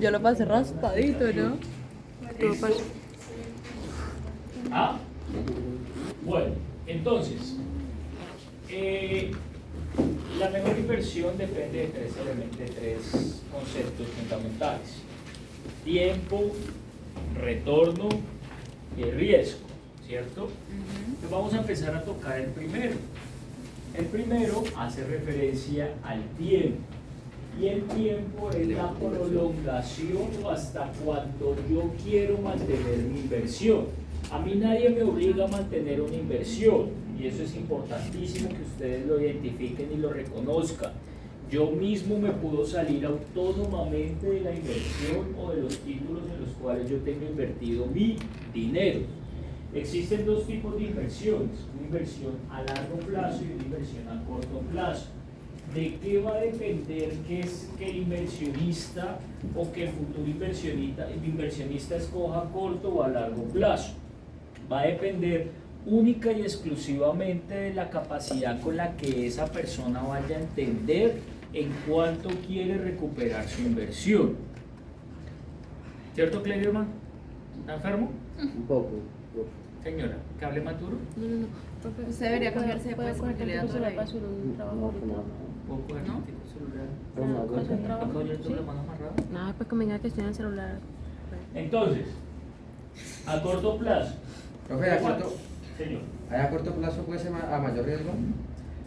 Yo lo pasé raspadito, ¿no? ¿Ah? Bueno, entonces, la mejor inversión depende de tres elementos, de tres conceptos fundamentales: tiempo, retorno y riesgo, ¿cierto? Entonces vamos a empezar a tocar el primero. El primero hace referencia al tiempo. Y el tiempo es la prolongación o hasta cuando yo quiero mantener mi inversión. A mí nadie me obliga a mantener una inversión, y eso es importantísimo que ustedes lo identifiquen y lo reconozcan. Yo mismo me puedo salir autónomamente de la inversión o de los títulos en los cuales yo tengo invertido mi dinero. Existen dos tipos de inversiones: una inversión a largo plazo y una inversión a corto plazo. ¿De qué va a depender que el inversionista o que el futuro inversionista escoja a corto o a largo plazo? Va a depender única y exclusivamente de la capacidad con la que esa persona vaya a entender en cuánto quiere recuperar su inversión. ¿Cierto, Cleverman? ¿Está enfermo? Un poco. Señora, ¿que hable más duro? No. Profe, usted debería cambiarse de puesto porque le da todo ahí. Un trabajo ¿Puedo coger ¿No? el celular? ¿No? ¿Yo tengo la mano amarrada? No, pues convenga que esté en el celular. Entonces, a corto plazo. Profe, Señor. ¿a corto plazo puede ser a mayor riesgo?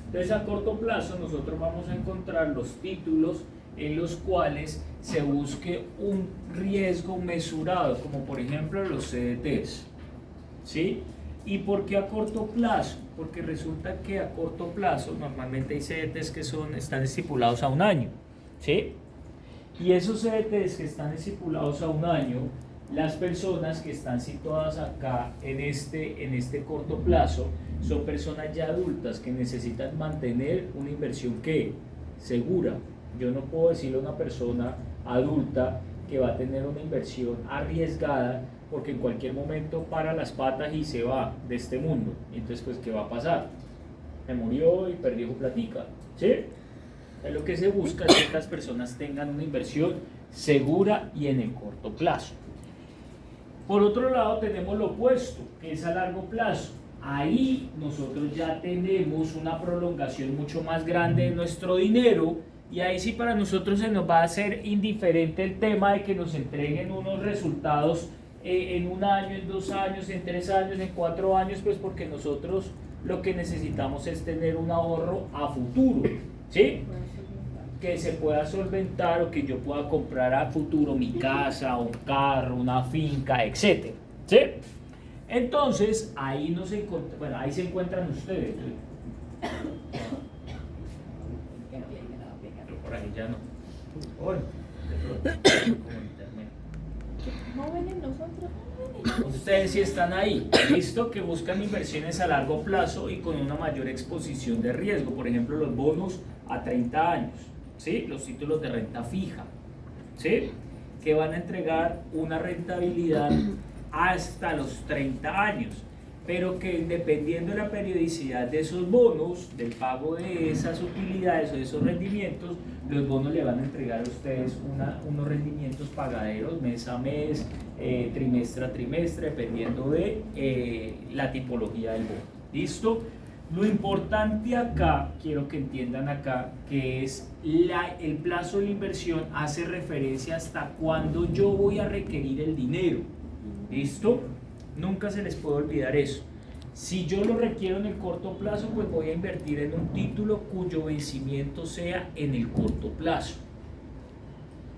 Entonces, a corto plazo nosotros vamos a encontrar los títulos en los cuales se busque un riesgo mesurado, como por ejemplo los CDTs, ¿sí? ¿Y por qué a corto plazo? Porque resulta que a corto plazo normalmente hay CDTs que están estipulados a un año, ¿sí? Y esos CDTs que están estipulados a un año, las personas que están situadas acá en este corto plazo son personas ya adultas que necesitan mantener una inversión segura. Yo no puedo decirle a una persona adulta que va a tener una inversión arriesgada porque en cualquier momento para las patas y se va de este mundo. Entonces, pues, ¿qué va a pasar? Se murió y perdió su platica, ¿sí? Lo que se busca es que estas personas tengan una inversión segura y en el corto plazo. Por otro lado, tenemos lo opuesto, que es a largo plazo. Ahí nosotros ya tenemos una prolongación mucho más grande de nuestro dinero, y ahí sí para nosotros se nos va a hacer indiferente el tema de que nos entreguen unos resultados en un año, en 2 años, en 3 años, en 4 años, pues porque nosotros lo que necesitamos es tener un ahorro a futuro, ¿sí? Que se pueda solventar o que yo pueda comprar a futuro mi casa, un carro, una finca, etc. ¿Sí? Entonces, ahí ahí se encuentran ustedes. Pero por ahí ya no. Bueno, Jóvenes nosotros. ustedes sí están ahí, listo, que buscan inversiones a largo plazo y con una mayor exposición de riesgo. Por ejemplo, los bonos a 30 años, ¿sí? Los títulos de renta fija, ¿sí? Que van a entregar una rentabilidad hasta los 30 años, pero que dependiendo de la periodicidad de esos bonos, del pago de esas utilidades o de esos rendimientos, los bonos le van a entregar a ustedes unos rendimientos pagaderos mes a mes, trimestre a trimestre, dependiendo de la tipología del bono. ¿Listo? Lo importante acá, quiero que entiendan acá, que es el plazo de la inversión hace referencia hasta cuándo yo voy a requerir el dinero. ¿Listo? Nunca se les puede olvidar eso. Si yo lo requiero en el corto plazo, pues voy a invertir en un título cuyo vencimiento sea en el corto plazo.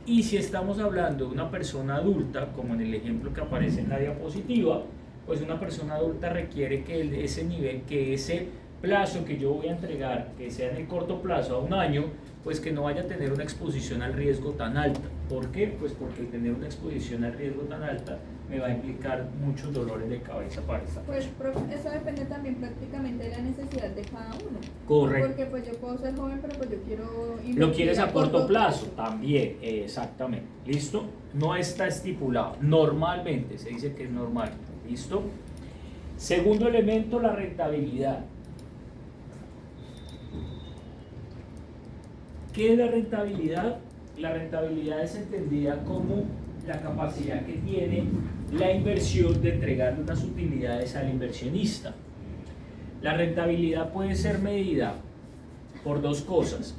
Y si estamos hablando de una persona adulta, como en el ejemplo que aparece en la diapositiva, pues una persona adulta requiere que ese plazo que yo voy a entregar, que sea en el corto plazo a un año, pues que no vaya a tener una exposición al riesgo tan alta. ¿Por qué? Pues porque tener una exposición al riesgo tan alta me va a implicar muchos dolores de cabeza para esta persona. Pues eso depende también prácticamente de la necesidad de cada uno. Correcto. Porque pues yo puedo ser joven, pero pues yo quiero invertir Lo quieres a corto plazo también, exactamente. ¿Listo? No está estipulado. Normalmente se dice que es normal. ¿Listo? Segundo elemento, la rentabilidad. ¿Qué es la rentabilidad? La rentabilidad es entendida como la capacidad que tiene la inversión de entregar unas utilidades al inversionista. La rentabilidad puede ser medida por dos cosas,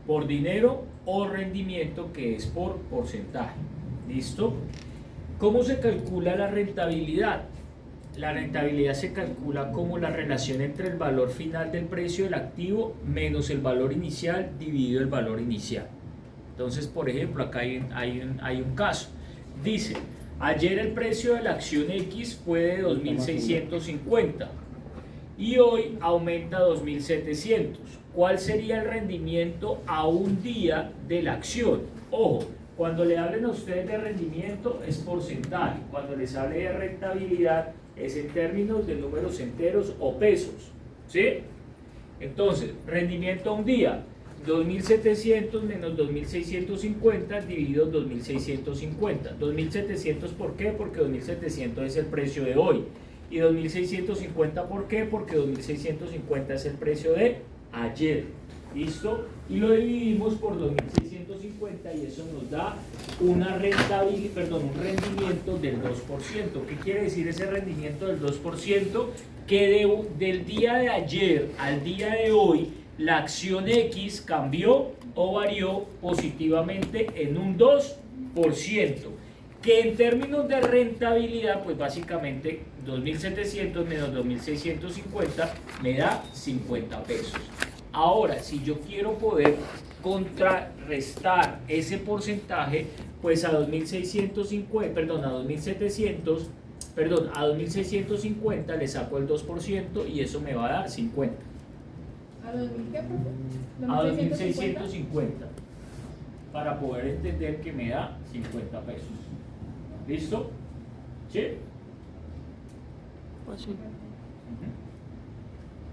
por dinero o rendimiento, que es por porcentaje. ¿Listo? ¿Cómo se calcula la rentabilidad? La rentabilidad se calcula como la relación entre el valor final del precio del activo menos el valor inicial dividido el valor inicial. Entonces, por ejemplo, acá hay un caso. Dice, ayer el precio de la acción X fue de 2.650 y hoy aumenta a 2.700. ¿Cuál sería el rendimiento a un día de la acción? Ojo, cuando le hablen a ustedes de rendimiento es porcentaje, cuando les hable de rentabilidad es en términos de números enteros o pesos, ¿sí? Entonces, rendimiento a un día, 2.700 menos 2.650 dividido 2.650. 2.700, ¿por qué? Porque 2.700 es el precio de hoy. Y 2.650, ¿por qué? Porque 2.650 es el precio de ayer. ¿Listo? Y lo dividimos por 2.650 y eso nos da una rentabilidad, un rendimiento del 2%. ¿Qué quiere decir ese rendimiento del 2%? Que del día de ayer al día de hoy, la acción X cambió o varió positivamente en un 2%. Que en términos de rentabilidad, pues básicamente 2.700 menos 2.650 me da 50 pesos. Ahora, si yo quiero poder contrarrestar ese porcentaje, pues a 2.650 le saco el 2% y eso me va a dar 50. ¿A 2000 qué, profe? A 2.650 para poder entender que me da 50 pesos. ¿Listo? ¿Sí? Pues sí. Ujú.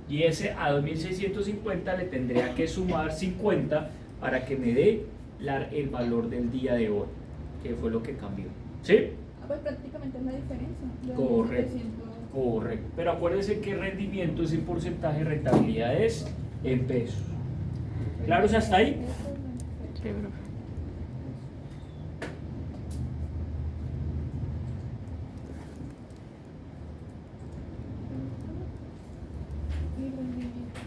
Y ese a 2.650 le tendría que sumar 50 para que me dé el valor del día de hoy, que fue lo que cambió. ¿Sí? Pues prácticamente es la diferencia. De Correcto. 2.700. Correcto. Pero acuérdense que rendimiento es en porcentaje, de rentabilidad es en pesos. ¿Claros hasta ahí? Sí, profe. Y rendimiento.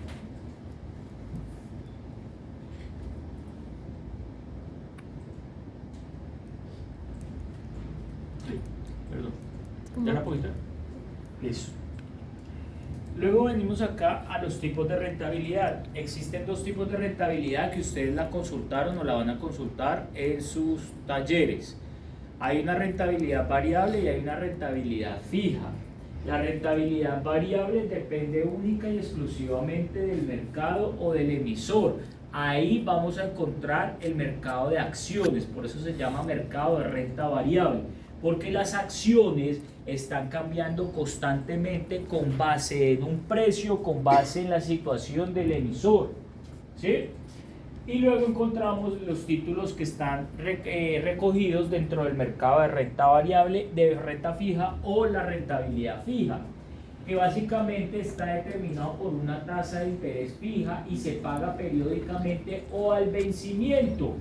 Sí, perdón. ¿Ya la puedo quitar? Listo. Luego venimos acá a los tipos de rentabilidad. Existen dos tipos de rentabilidad que ustedes la consultaron o la van a consultar en sus talleres. Hay una rentabilidad variable y hay una rentabilidad fija. La rentabilidad variable depende única y exclusivamente del mercado o del emisor. Ahí vamos a encontrar el mercado de acciones, por eso se llama mercado de renta variable, porque las acciones están cambiando constantemente con base en un precio, con base en la situación del emisor, ¿sí? Y luego encontramos los títulos que están recogidos dentro del mercado de renta variable, de renta fija o la rentabilidad fija, que básicamente está determinado por una tasa de interés fija y se paga periódicamente o al vencimiento,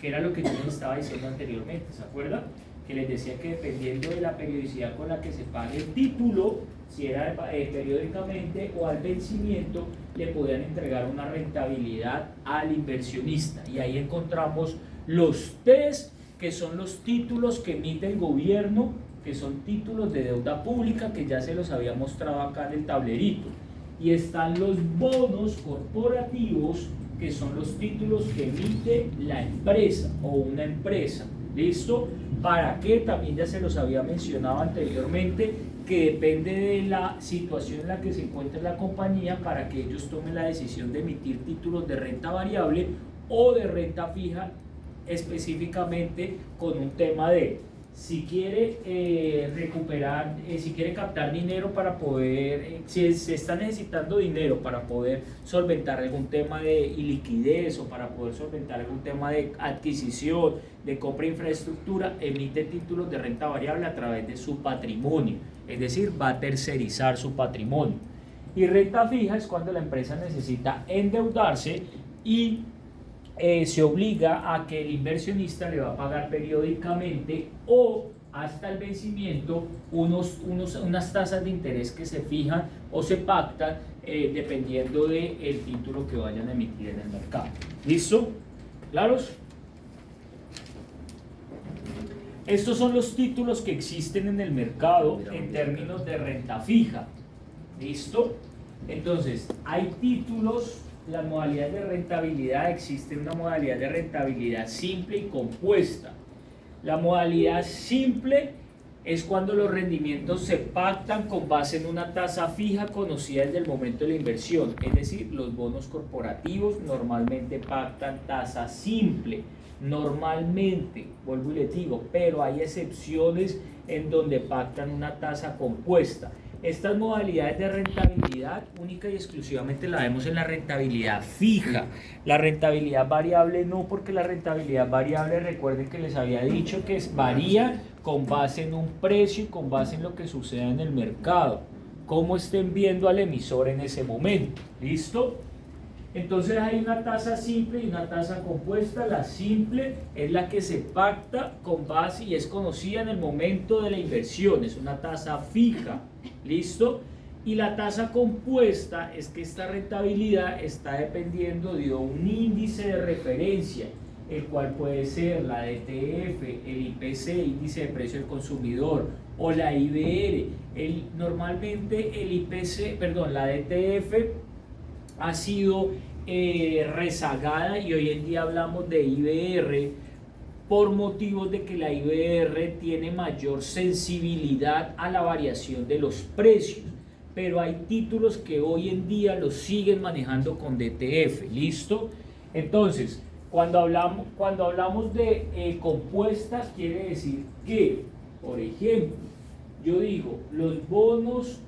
que era lo que yo les estaba diciendo anteriormente, ¿se acuerdan? Que les decía que dependiendo de la periodicidad con la que se pague el título, si era periódicamente o al vencimiento, le podían entregar una rentabilidad al inversionista. Y ahí encontramos los TES, que son los títulos que emite el gobierno, que son títulos de deuda pública, que ya se los había mostrado acá en el tablerito. Y están los bonos corporativos, que son los títulos que emite la empresa o una empresa. ¿Listo? ¿Para qué? También ya se los había mencionado anteriormente, que depende de la situación en la que se encuentre la compañía para que ellos tomen la decisión de emitir títulos de renta variable o de renta fija, específicamente con un tema de si quiere recuperar, si quiere captar dinero para poder, si se está necesitando dinero para poder solventar algún tema de liquidez o para poder solventar algún tema de adquisición, de compra de infraestructura, emite títulos de renta variable a través de su patrimonio, es decir, va a tercerizar su patrimonio. Y renta fija es cuando la empresa necesita endeudarse y se obliga a que el inversionista le va a pagar periódicamente o hasta el vencimiento unas tasas de interés que se fijan o se pactan dependiendo del título que vayan a emitir en el mercado. ¿Listo? ¿Claros? Estos son los títulos que existen en el mercado en términos de renta fija. ¿Listo? Entonces, hay títulos, las modalidades de rentabilidad, existe una modalidad de rentabilidad simple y compuesta. La modalidad simple es cuando los rendimientos se pactan con base en una tasa fija conocida desde el momento de la inversión, es decir, los bonos corporativos normalmente pactan tasa simple, normalmente, vuelvo y les digo, pero hay excepciones en donde pactan una tasa compuesta. Estas modalidades de rentabilidad única y exclusivamente la vemos en la rentabilidad fija. La rentabilidad variable no, porque la rentabilidad variable, recuerden que les había dicho que varía con base en un precio y con base en lo que suceda en el mercado, cómo estén viendo al emisor en ese momento. ¿Listo? Entonces hay una tasa simple y una tasa compuesta. La simple es la que se pacta con base y es conocida en el momento de la inversión, es una tasa fija. ¿Listo? Y la tasa compuesta es que esta rentabilidad está dependiendo de un índice de referencia, el cual puede ser la DTF, el IPC, índice de precio del consumidor, o la IBR. Normalmente el IPC, la DTF ha sido rezagada y hoy en día hablamos de IBR por motivos de que la IBR tiene mayor sensibilidad a la variación de los precios, pero hay títulos que hoy en día los siguen manejando con DTF. ¿Listo? Entonces, cuando hablamos de compuestas, quiere decir que, por ejemplo, yo digo, los bonos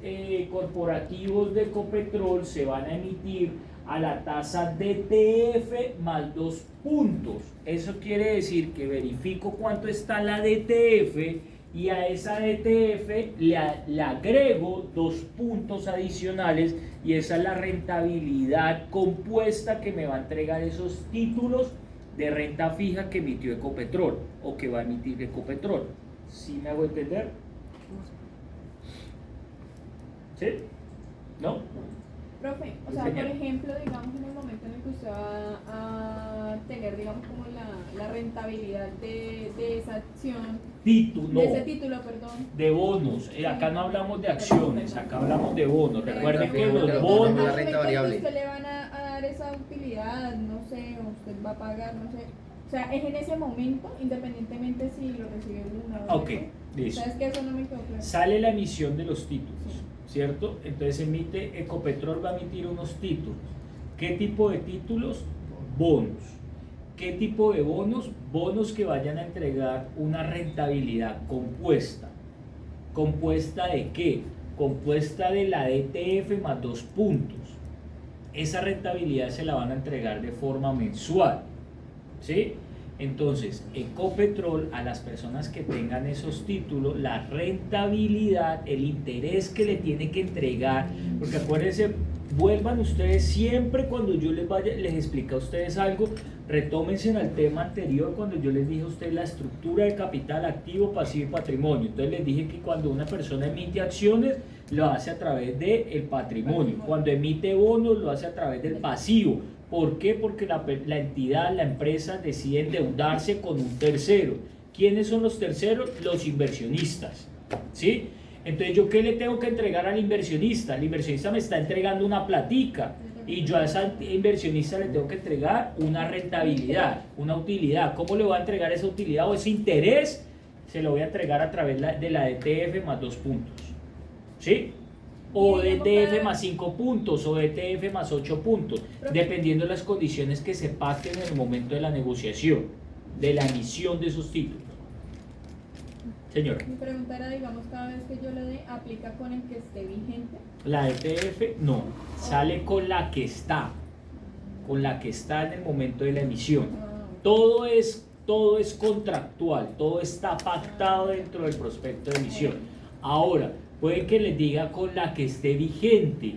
corporativos de Ecopetrol se van a emitir a la tasa DTF más 2 puntos. Eso quiere decir que verifico cuánto está la DTF y a esa DTF le agrego 2 puntos adicionales y esa es la rentabilidad compuesta que me va a entregar esos títulos de renta fija que emitió Ecopetrol o que va a emitir Ecopetrol. ¿Sí me hago entender? ¿Sí? ¿No? Profe, o sea, por ejemplo, digamos en el momento en el que usted va a tener, digamos, como la rentabilidad de esa acción, título, de ese título, perdón. De bonos. Acá no hablamos de acciones, acá hablamos de bonos. Recuerden que bonos, los bonos... la renta variable. Usted le van a dar esa utilidad, no sé, o usted va a pagar, no sé. O sea, es en ese momento, independientemente si lo recibe una o Ok, listo. O sea, es que eso no me quedó claro. Sale la emisión de los títulos, ¿cierto? Entonces Ecopetrol va a emitir unos títulos. ¿Qué tipo de títulos? Bonos. ¿Qué tipo de bonos? Bonos que vayan a entregar una rentabilidad compuesta. ¿Compuesta de qué? Compuesta de la DTF más 2 puntos. Esa rentabilidad se la van a entregar de forma mensual, ¿sí? Entonces, Ecopetrol, a las personas que tengan esos títulos, la rentabilidad, el interés que le tiene que entregar, porque acuérdense, vuelvan ustedes siempre cuando yo les explique a ustedes algo, retómense en el tema anterior cuando yo les dije a ustedes la estructura de capital, activo, pasivo y patrimonio. Entonces les dije que cuando una persona emite acciones, lo hace a través del patrimonio. Cuando emite bonos, lo hace a través del pasivo. ¿Por qué? Porque la entidad, la empresa decide endeudarse con un tercero. ¿Quiénes son los terceros? Los inversionistas, ¿sí? Entonces, ¿yo qué le tengo que entregar al inversionista? El inversionista me está entregando una platica y yo a esa inversionista le tengo que entregar una rentabilidad, una utilidad. ¿Cómo le voy a entregar esa utilidad o ese interés? Se lo voy a entregar a través de la DTF más 2 puntos, ¿sí? O DTF más 5 puntos, o DTF más 8 puntos, dependiendo de las condiciones que se pacten en el momento de la negociación, de la emisión de esos títulos. Señor. Mi pregunta era, digamos, cada vez que yo le dé, ¿aplica con el que esté vigente? La DTF no, sale con la que está en el momento de la emisión. Todo es contractual, todo está pactado dentro del prospecto de emisión. Ahora, puede que les diga con la que esté vigente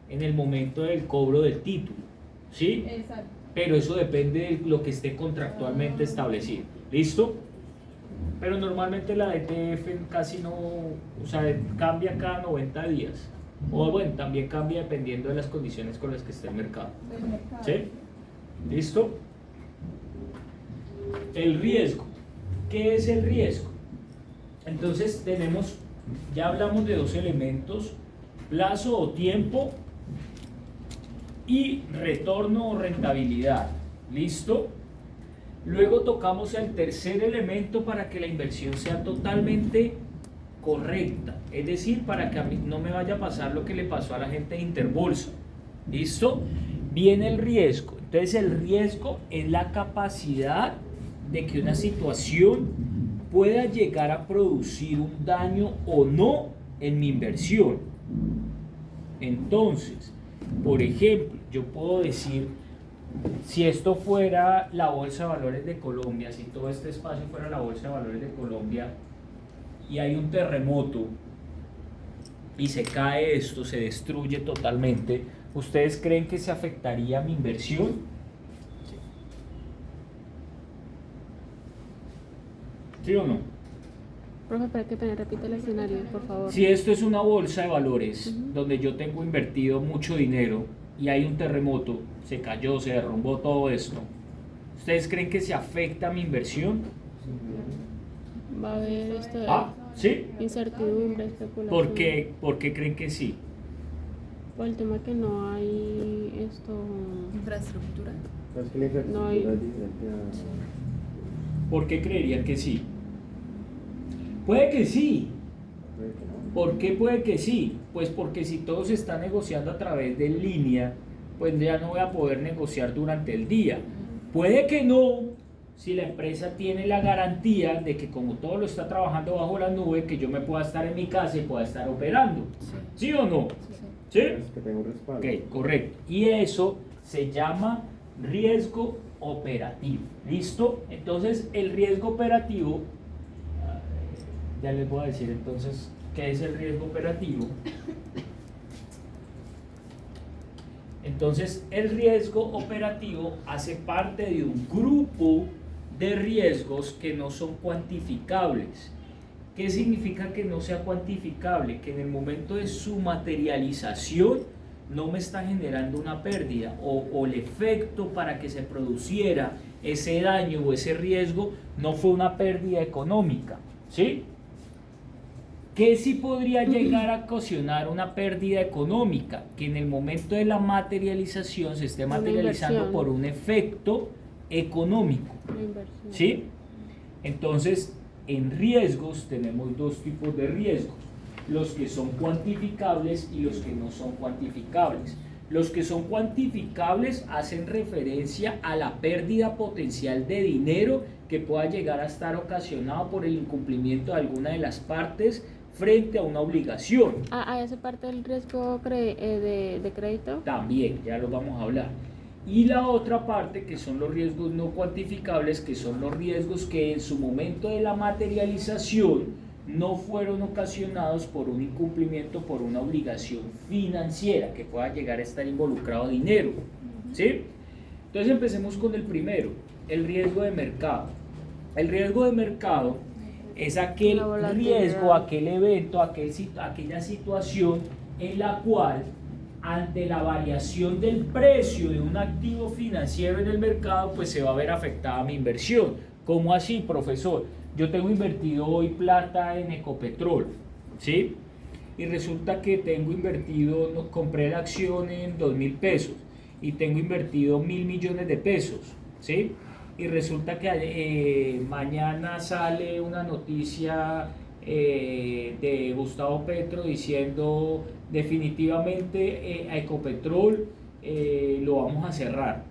en el momento del cobro del título, ¿sí? Exacto. pero eso depende de lo que esté contractualmente establecido. ¿Listo? Pero normalmente la ETF casi no, o sea, cambia cada 90 días. O bueno, también cambia dependiendo de las condiciones con las que esté el mercado. Del mercado. ¿Sí? ¿Listo? El riesgo. ¿Qué es el riesgo? Entonces tenemos, ya hablamos de dos elementos, plazo o tiempo y retorno o rentabilidad. ¿Listo? Luego tocamos el tercer elemento para que la inversión sea totalmente correcta, es decir, para que a mí no me vaya a pasar lo que le pasó a la gente de Interbolsa. ¿Listo? Viene el riesgo. Entonces el riesgo es la capacidad de que una situación pueda llegar a producir un daño o no en mi inversión. Entonces, por ejemplo, yo puedo decir, si esto fuera la Bolsa de Valores de Colombia, si todo este espacio fuera la Bolsa de Valores de Colombia y hay un terremoto y se cae esto, se destruye totalmente, ¿ustedes creen que se afectaría mi inversión? ¿Sí o no? Profe, para que me repita el escenario, por favor. Si esto es una bolsa de valores donde yo tengo invertido mucho dinero y hay un terremoto, se cayó, se derrumbó todo esto, ¿ustedes creen que se afecta mi inversión? Va a haber esto de ¿Sí? incertidumbre, especulación. ¿Por qué creen que sí? Por el tema que no hay esto, Infraestructura. no hay. ¿Por qué creerían que sí? Puede que sí. ¿Por qué puede que sí? Pues porque si todo se está negociando a través de línea, pues ya no voy a poder negociar durante el día. Puede que no, si la empresa tiene la garantía de que como todo lo está trabajando bajo la nube, que yo me pueda estar en mi casa y pueda estar operando. ¿Sí o no? ¿Sí? Es que tengo un respaldo. Ok, correcto. Y eso se llama riesgo operativo. ¿Listo? Entonces, el riesgo operativo, ya les voy a decir entonces qué es el riesgo operativo. Entonces, el riesgo operativo hace parte de un grupo de riesgos que no son cuantificables. ¿Qué significa que no sea cuantificable? Que en el momento de su materialización no me está generando una pérdida o el efecto para que se produciera ese daño o ese riesgo no fue una pérdida económica, ¿sí? ¿Qué sí podría llegar a ocasionar una pérdida económica? Que en el momento de la materialización se esté materializando por un efecto económico, La inversión. ¿sí? Entonces, en riesgos tenemos dos tipos de riesgos, los que son cuantificables y los que no son cuantificables. Los que son cuantificables hacen referencia a la pérdida potencial de dinero que pueda llegar a estar ocasionado por el incumplimiento de alguna de las partes frente a una obligación. ¿A esa parte del riesgo de crédito? También, ya lo vamos a hablar. Y la otra parte, que son los riesgos no cuantificables, que son los riesgos que en su momento de la materialización no fueron ocasionados por un incumplimiento, por una obligación financiera que pueda llegar a estar involucrado dinero, ¿sí? Entonces empecemos con el primero, el riesgo de mercado. El riesgo de mercado es aquel riesgo, aquel evento, aquella situación en la cual ante la variación del precio de un activo financiero en el mercado, pues se va a ver afectada mi inversión. ¿Cómo así, profesor? Yo tengo invertido hoy plata en Ecopetrol, ¿sí? Y resulta que tengo invertido, compré la acción en 2.000 pesos y tengo invertido 1.000 millones de pesos, ¿sí? Y resulta que mañana sale una noticia de Gustavo Petro diciendo definitivamente a Ecopetrol lo vamos a cerrar.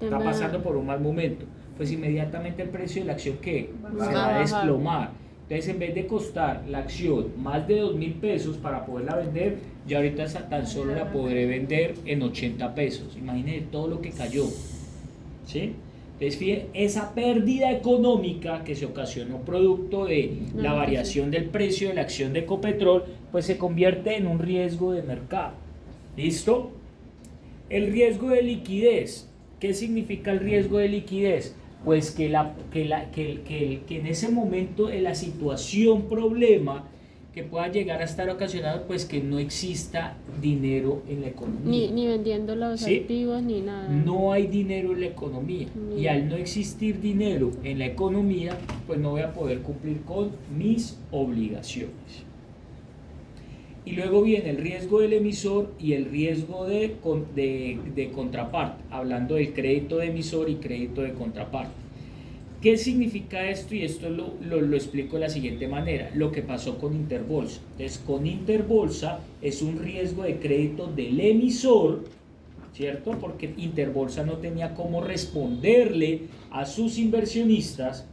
Está pasando por un mal momento. Pues inmediatamente el precio de la acción ¿qué? Se va a desplomar. Entonces en vez de costar la acción más de 2.000 pesos para poderla vender, yo ahorita tan solo la podré vender en 80 pesos. Imagínense todo lo que cayó, ¿sí? Entonces fíjense, esa pérdida económica que se ocasionó producto de la variación del precio de la acción de Ecopetrol, pues se convierte en un riesgo de mercado. ¿Listo? El riesgo de liquidez. ¿Qué significa el riesgo de liquidez? Pues que en ese momento de la situación problema que pueda llegar a estar ocasionado, pues que no exista dinero en la economía. Ni vendiendo los ¿Sí? activos ni nada. No hay dinero en la economía. Y al no existir dinero en la economía, pues no voy a poder cumplir con mis obligaciones. Y luego viene el riesgo del emisor y el riesgo de contraparte, hablando del crédito de emisor y crédito de contraparte. ¿Qué significa esto? Y esto lo explico de la siguiente manera, lo que pasó con Interbolsa. Entonces, con Interbolsa es un riesgo de crédito del emisor, ¿cierto? Porque Interbolsa no tenía cómo responderle a sus inversionistas.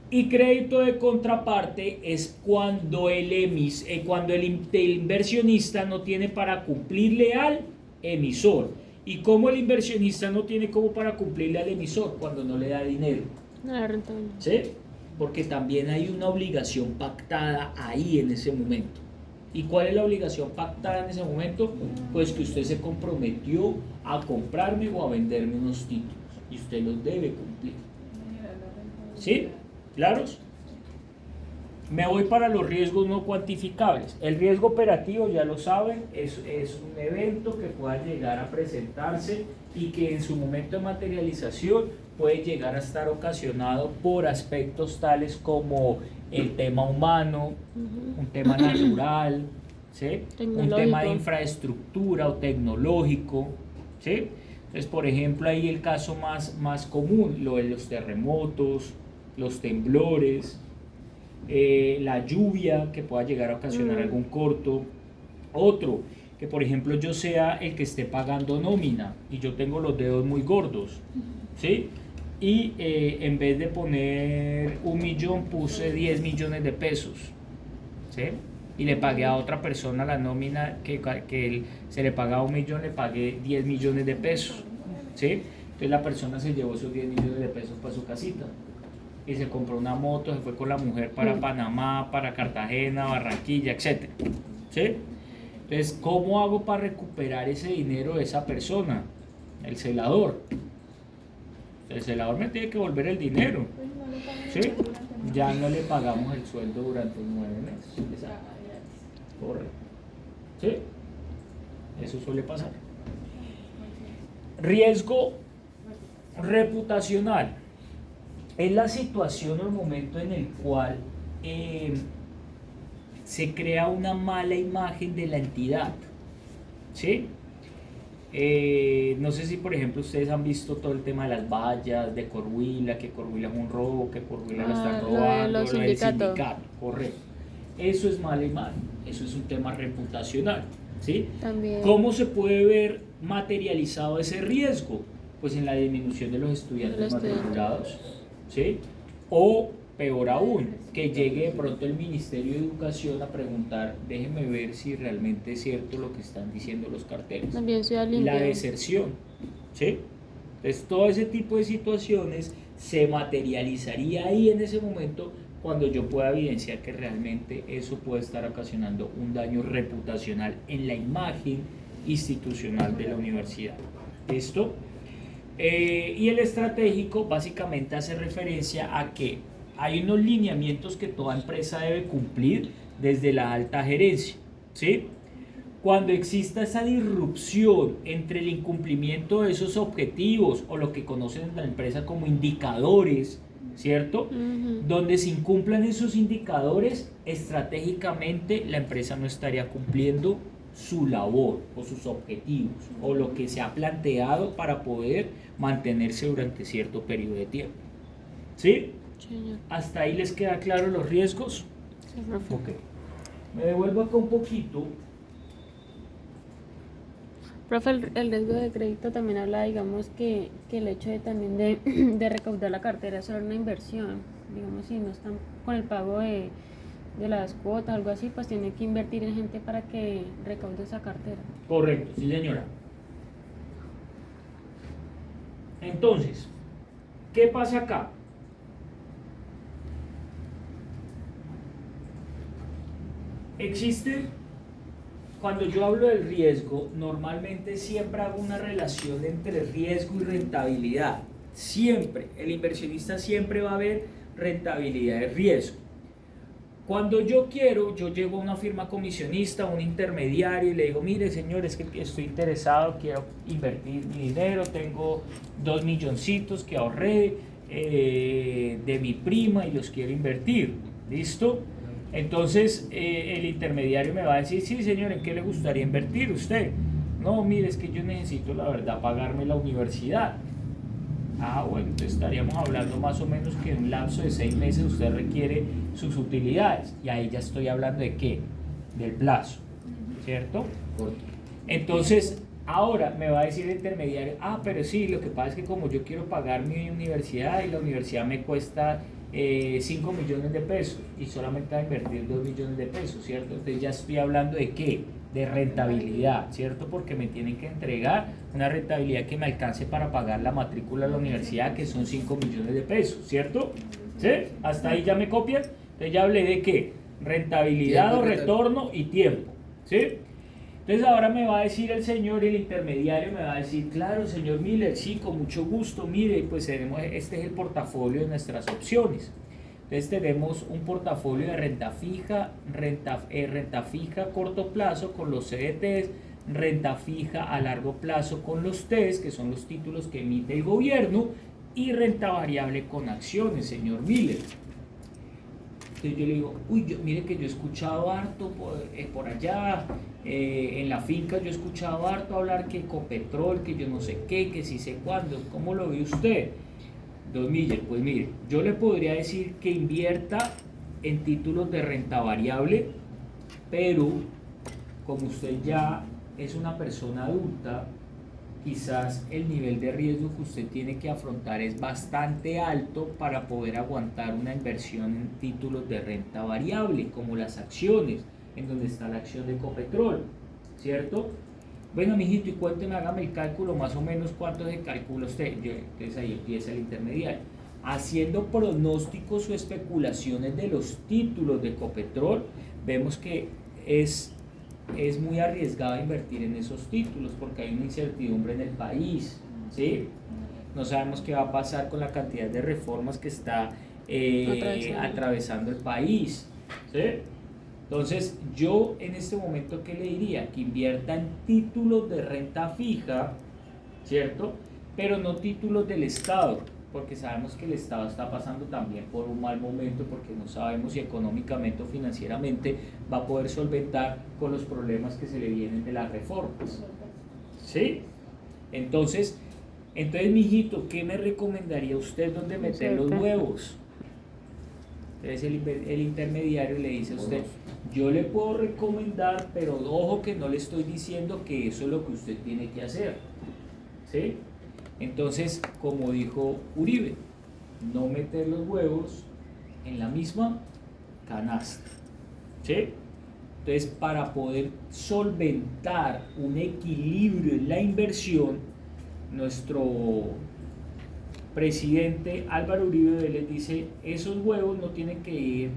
Y crédito de contraparte es cuando el inversionista no tiene para cumplirle al emisor. ¿Y cómo el inversionista no tiene como para cumplirle al emisor? Cuando no le da dinero. Nada rentable. ¿Sí? Porque también hay una obligación pactada ahí en ese momento. ¿Y cuál es la obligación pactada en ese momento? Pues que usted se comprometió a comprarme o a venderme unos títulos. Y usted los debe cumplir. ¿Sí? ¿Claros? Me voy para los riesgos no cuantificables. El riesgo operativo, ya lo saben, es un evento que pueda llegar a presentarse y que en su momento de materialización puede llegar a estar ocasionado por aspectos tales como el tema humano, un tema natural, ¿sí? Un tema de infraestructura o tecnológico, ¿sí? Entonces, por ejemplo, ahí el caso más común, lo de los terremotos, los temblores, la lluvia que pueda llegar a ocasionar algún corto. Otro, que por ejemplo yo sea el que esté pagando nómina y yo tengo los dedos muy gordos, ¿sí? Y en vez de poner 1 millón puse 10 millones de pesos, ¿sí? Y le pagué a otra persona la nómina que se le pagaba 1 millón, le pagué 10 millones de pesos, ¿sí? Entonces la persona se llevó esos 10 millones de pesos para su casita y se compró una moto, se fue con la mujer para Panamá, para Cartagena, Barranquilla, etc. ¿Sí? Entonces, ¿cómo hago para recuperar ese dinero de esa persona? El celador. El celador me tiene que volver el dinero. ¿Sí? Ya no le pagamos el sueldo durante 9 meses. Exacto. Correcto. ¿Sí? Eso suele pasar. Riesgo reputacional. Es la situación o el momento en el cual se crea una mala imagen de la entidad. ¿Sí? No sé si por ejemplo ustedes han visto todo el tema de las vallas de Corhuila, que Corhuila es un robo, que Corhuila lo están robando, lo del del sindicato, correcto. Eso es mala imagen, eso es un tema reputacional, ¿sí? También. ¿Cómo se puede ver materializado ese riesgo? Pues en la disminución de los estudiantes matriculados, ¿sí? O peor aún, que llegue de pronto el Ministerio de Educación a preguntar, déjenme ver si realmente es cierto lo que están diciendo los carteles. También Ciudad Limpia. La deserción, ¿sí? Entonces todo ese tipo de situaciones se materializaría ahí en ese momento cuando yo pueda evidenciar que realmente eso puede estar ocasionando un daño reputacional en la imagen institucional de la universidad. ¿Listo? Y el estratégico básicamente hace referencia a que hay unos lineamientos que toda empresa debe cumplir desde la alta gerencia, ¿sí? Cuando exista esa disrupción entre el incumplimiento de esos objetivos o lo que conocen en la empresa como indicadores, ¿cierto? Donde se incumplan esos indicadores, estratégicamente la empresa no estaría cumpliendo su labor o sus objetivos o lo que se ha planteado para poder mantenerse durante cierto periodo de tiempo. ¿Sí? Señor. ¿Hasta ahí les queda claro los riesgos? Sí, profe. Ok. Me devuelvo acá un poquito. Profe, el riesgo de crédito también habla, digamos, que el hecho de también de recaudar la cartera es solo una inversión. Digamos, si no están con el pago de las cuotas, algo así, pues tiene que invertir en gente para que recaude esa cartera. Correcto, sí señora. Entonces, ¿qué pasa acá? Existe cuando yo hablo del riesgo, normalmente siempre hago una relación entre riesgo y rentabilidad. Siempre, el inversionista siempre va a ver rentabilidad y riesgo. Cuando yo llego a una firma comisionista, a un intermediario y le digo, mire señor, es que estoy interesado, quiero invertir mi dinero, tengo 2 milloncitos que ahorré de mi prima y los quiero invertir, ¿listo? Entonces el intermediario me va a decir, sí señor, ¿en qué le gustaría invertir usted? No, mire, es que yo necesito la verdad pagarme la universidad. Ah, bueno, entonces estaríamos hablando más o menos que en un lapso de 6 meses usted requiere sus utilidades. Y ahí ya estoy hablando de qué, del plazo, ¿cierto? Entonces, ahora me va a decir el intermediario, pero sí, lo que pasa es que como yo quiero pagar mi universidad y la universidad me cuesta 5 millones de pesos y solamente va a invertir 2 millones de pesos, ¿cierto? Entonces ya estoy hablando de qué, de rentabilidad, ¿cierto? Porque me tienen que entregar una rentabilidad que me alcance para pagar la matrícula de la universidad, que son 5 millones de pesos, ¿cierto? ¿Sí? ¿Hasta ahí ya me copian? Entonces ya hablé de qué, rentabilidad Tiempo, o retorno y tiempo, ¿sí? Entonces ahora me va a decir el señor, el intermediario me va a decir, claro, señor Miller, sí, con mucho gusto, mire, pues tenemos, este es el portafolio de nuestras opciones. Entonces tenemos un portafolio de renta fija a corto plazo con los CDTs, renta fija a largo plazo con los TES, que son los títulos que emite el gobierno, y renta variable con acciones, señor Miller. Entonces yo le digo, mire que yo he escuchado harto por allá, en la finca yo he escuchado harto hablar que Ecopetrol, que yo no sé qué, que sí sé cuándo, ¿cómo lo ve usted? Don Miller, pues mire, yo le podría decir que invierta en títulos de renta variable, pero como usted ya es una persona adulta, quizás el nivel de riesgo que usted tiene que afrontar es bastante alto para poder aguantar una inversión en títulos de renta variable, como las acciones, en donde está la acción de Ecopetrol, ¿cierto? Bueno, mijito, y cuénteme, hágame el cálculo, más o menos cuánto se calcula usted. Entonces ahí empieza el intermediario. Haciendo pronósticos o especulaciones de los títulos de Ecopetrol, vemos que es muy arriesgado invertir en esos títulos porque hay una incertidumbre en el país, ¿sí? No sabemos qué va a pasar con la cantidad de reformas que está atravesando el país, ¿sí? Entonces, yo en este momento, ¿qué le diría? Que invierta en títulos de renta fija, ¿cierto? Pero no títulos del Estado, porque sabemos que el Estado está pasando también por un mal momento, porque no sabemos si económicamente o financieramente va a poder solventar con los problemas que se le vienen de las reformas, ¿sí? Entonces, mijito, ¿qué me recomendaría usted dónde meter los huevos? Entonces el intermediario le dice a usted, yo le puedo recomendar, pero ojo que no le estoy diciendo que eso es lo que usted tiene que hacer, ¿sí? Entonces, como dijo Uribe, no meter los huevos en la misma canasta, ¿sí? Entonces, para poder solventar un equilibrio en la inversión, nuestro presidente Álvaro Uribe Vélez dice, esos huevos no tienen que ir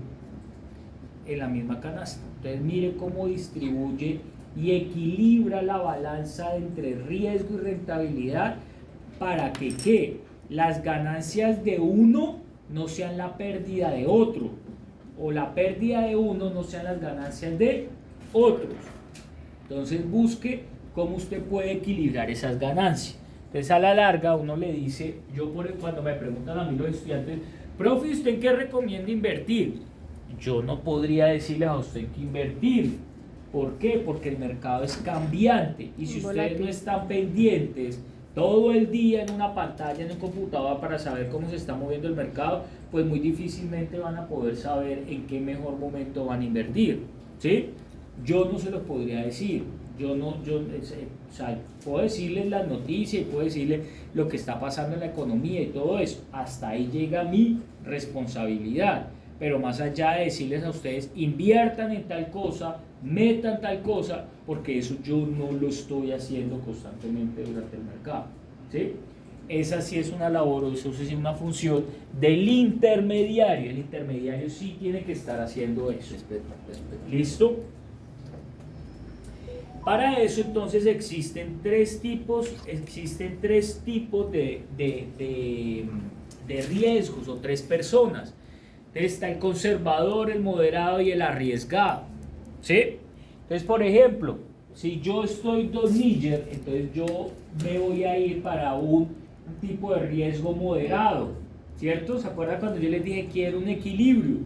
en la misma canasta. Entonces mire cómo distribuye y equilibra la balanza entre riesgo y rentabilidad para que ¿qué? Las ganancias de uno no sean la pérdida de otro, o la pérdida de uno no sean las ganancias de otros. Entonces busque cómo usted puede equilibrar esas ganancias. Entonces a la larga uno le dice, cuando me preguntan a mí los estudiantes, profe, ¿usted en qué recomienda invertir? Yo no podría decirles a usted en qué invertir. ¿Por qué? Porque el mercado es cambiante y si ustedes no están pendientes todo el día en una pantalla, en un computador para saber cómo se está moviendo el mercado, pues muy difícilmente van a poder saber en qué mejor momento van a invertir, ¿sí? Yo no se lo podría decir. Puedo decirles las noticias y puedo decirles lo que está pasando en la economía y todo eso. Hasta ahí llega mi responsabilidad. Pero más allá de decirles a ustedes, inviertan en tal cosa, metan tal cosa, porque eso yo no lo estoy haciendo constantemente durante el mercado, ¿sí? Esa sí es una labor, o eso sí es una función del intermediario. El intermediario sí tiene que estar haciendo eso. ¿Listo? Para eso entonces existen tres tipos de riesgos o tres personas. Entonces está el conservador, el moderado y el arriesgado. ¿Sí? Entonces, por ejemplo, si yo estoy 2 Níger, entonces yo me voy a ir para un tipo de riesgo moderado, ¿cierto? ¿Se acuerdan cuando yo les dije quiero un equilibrio?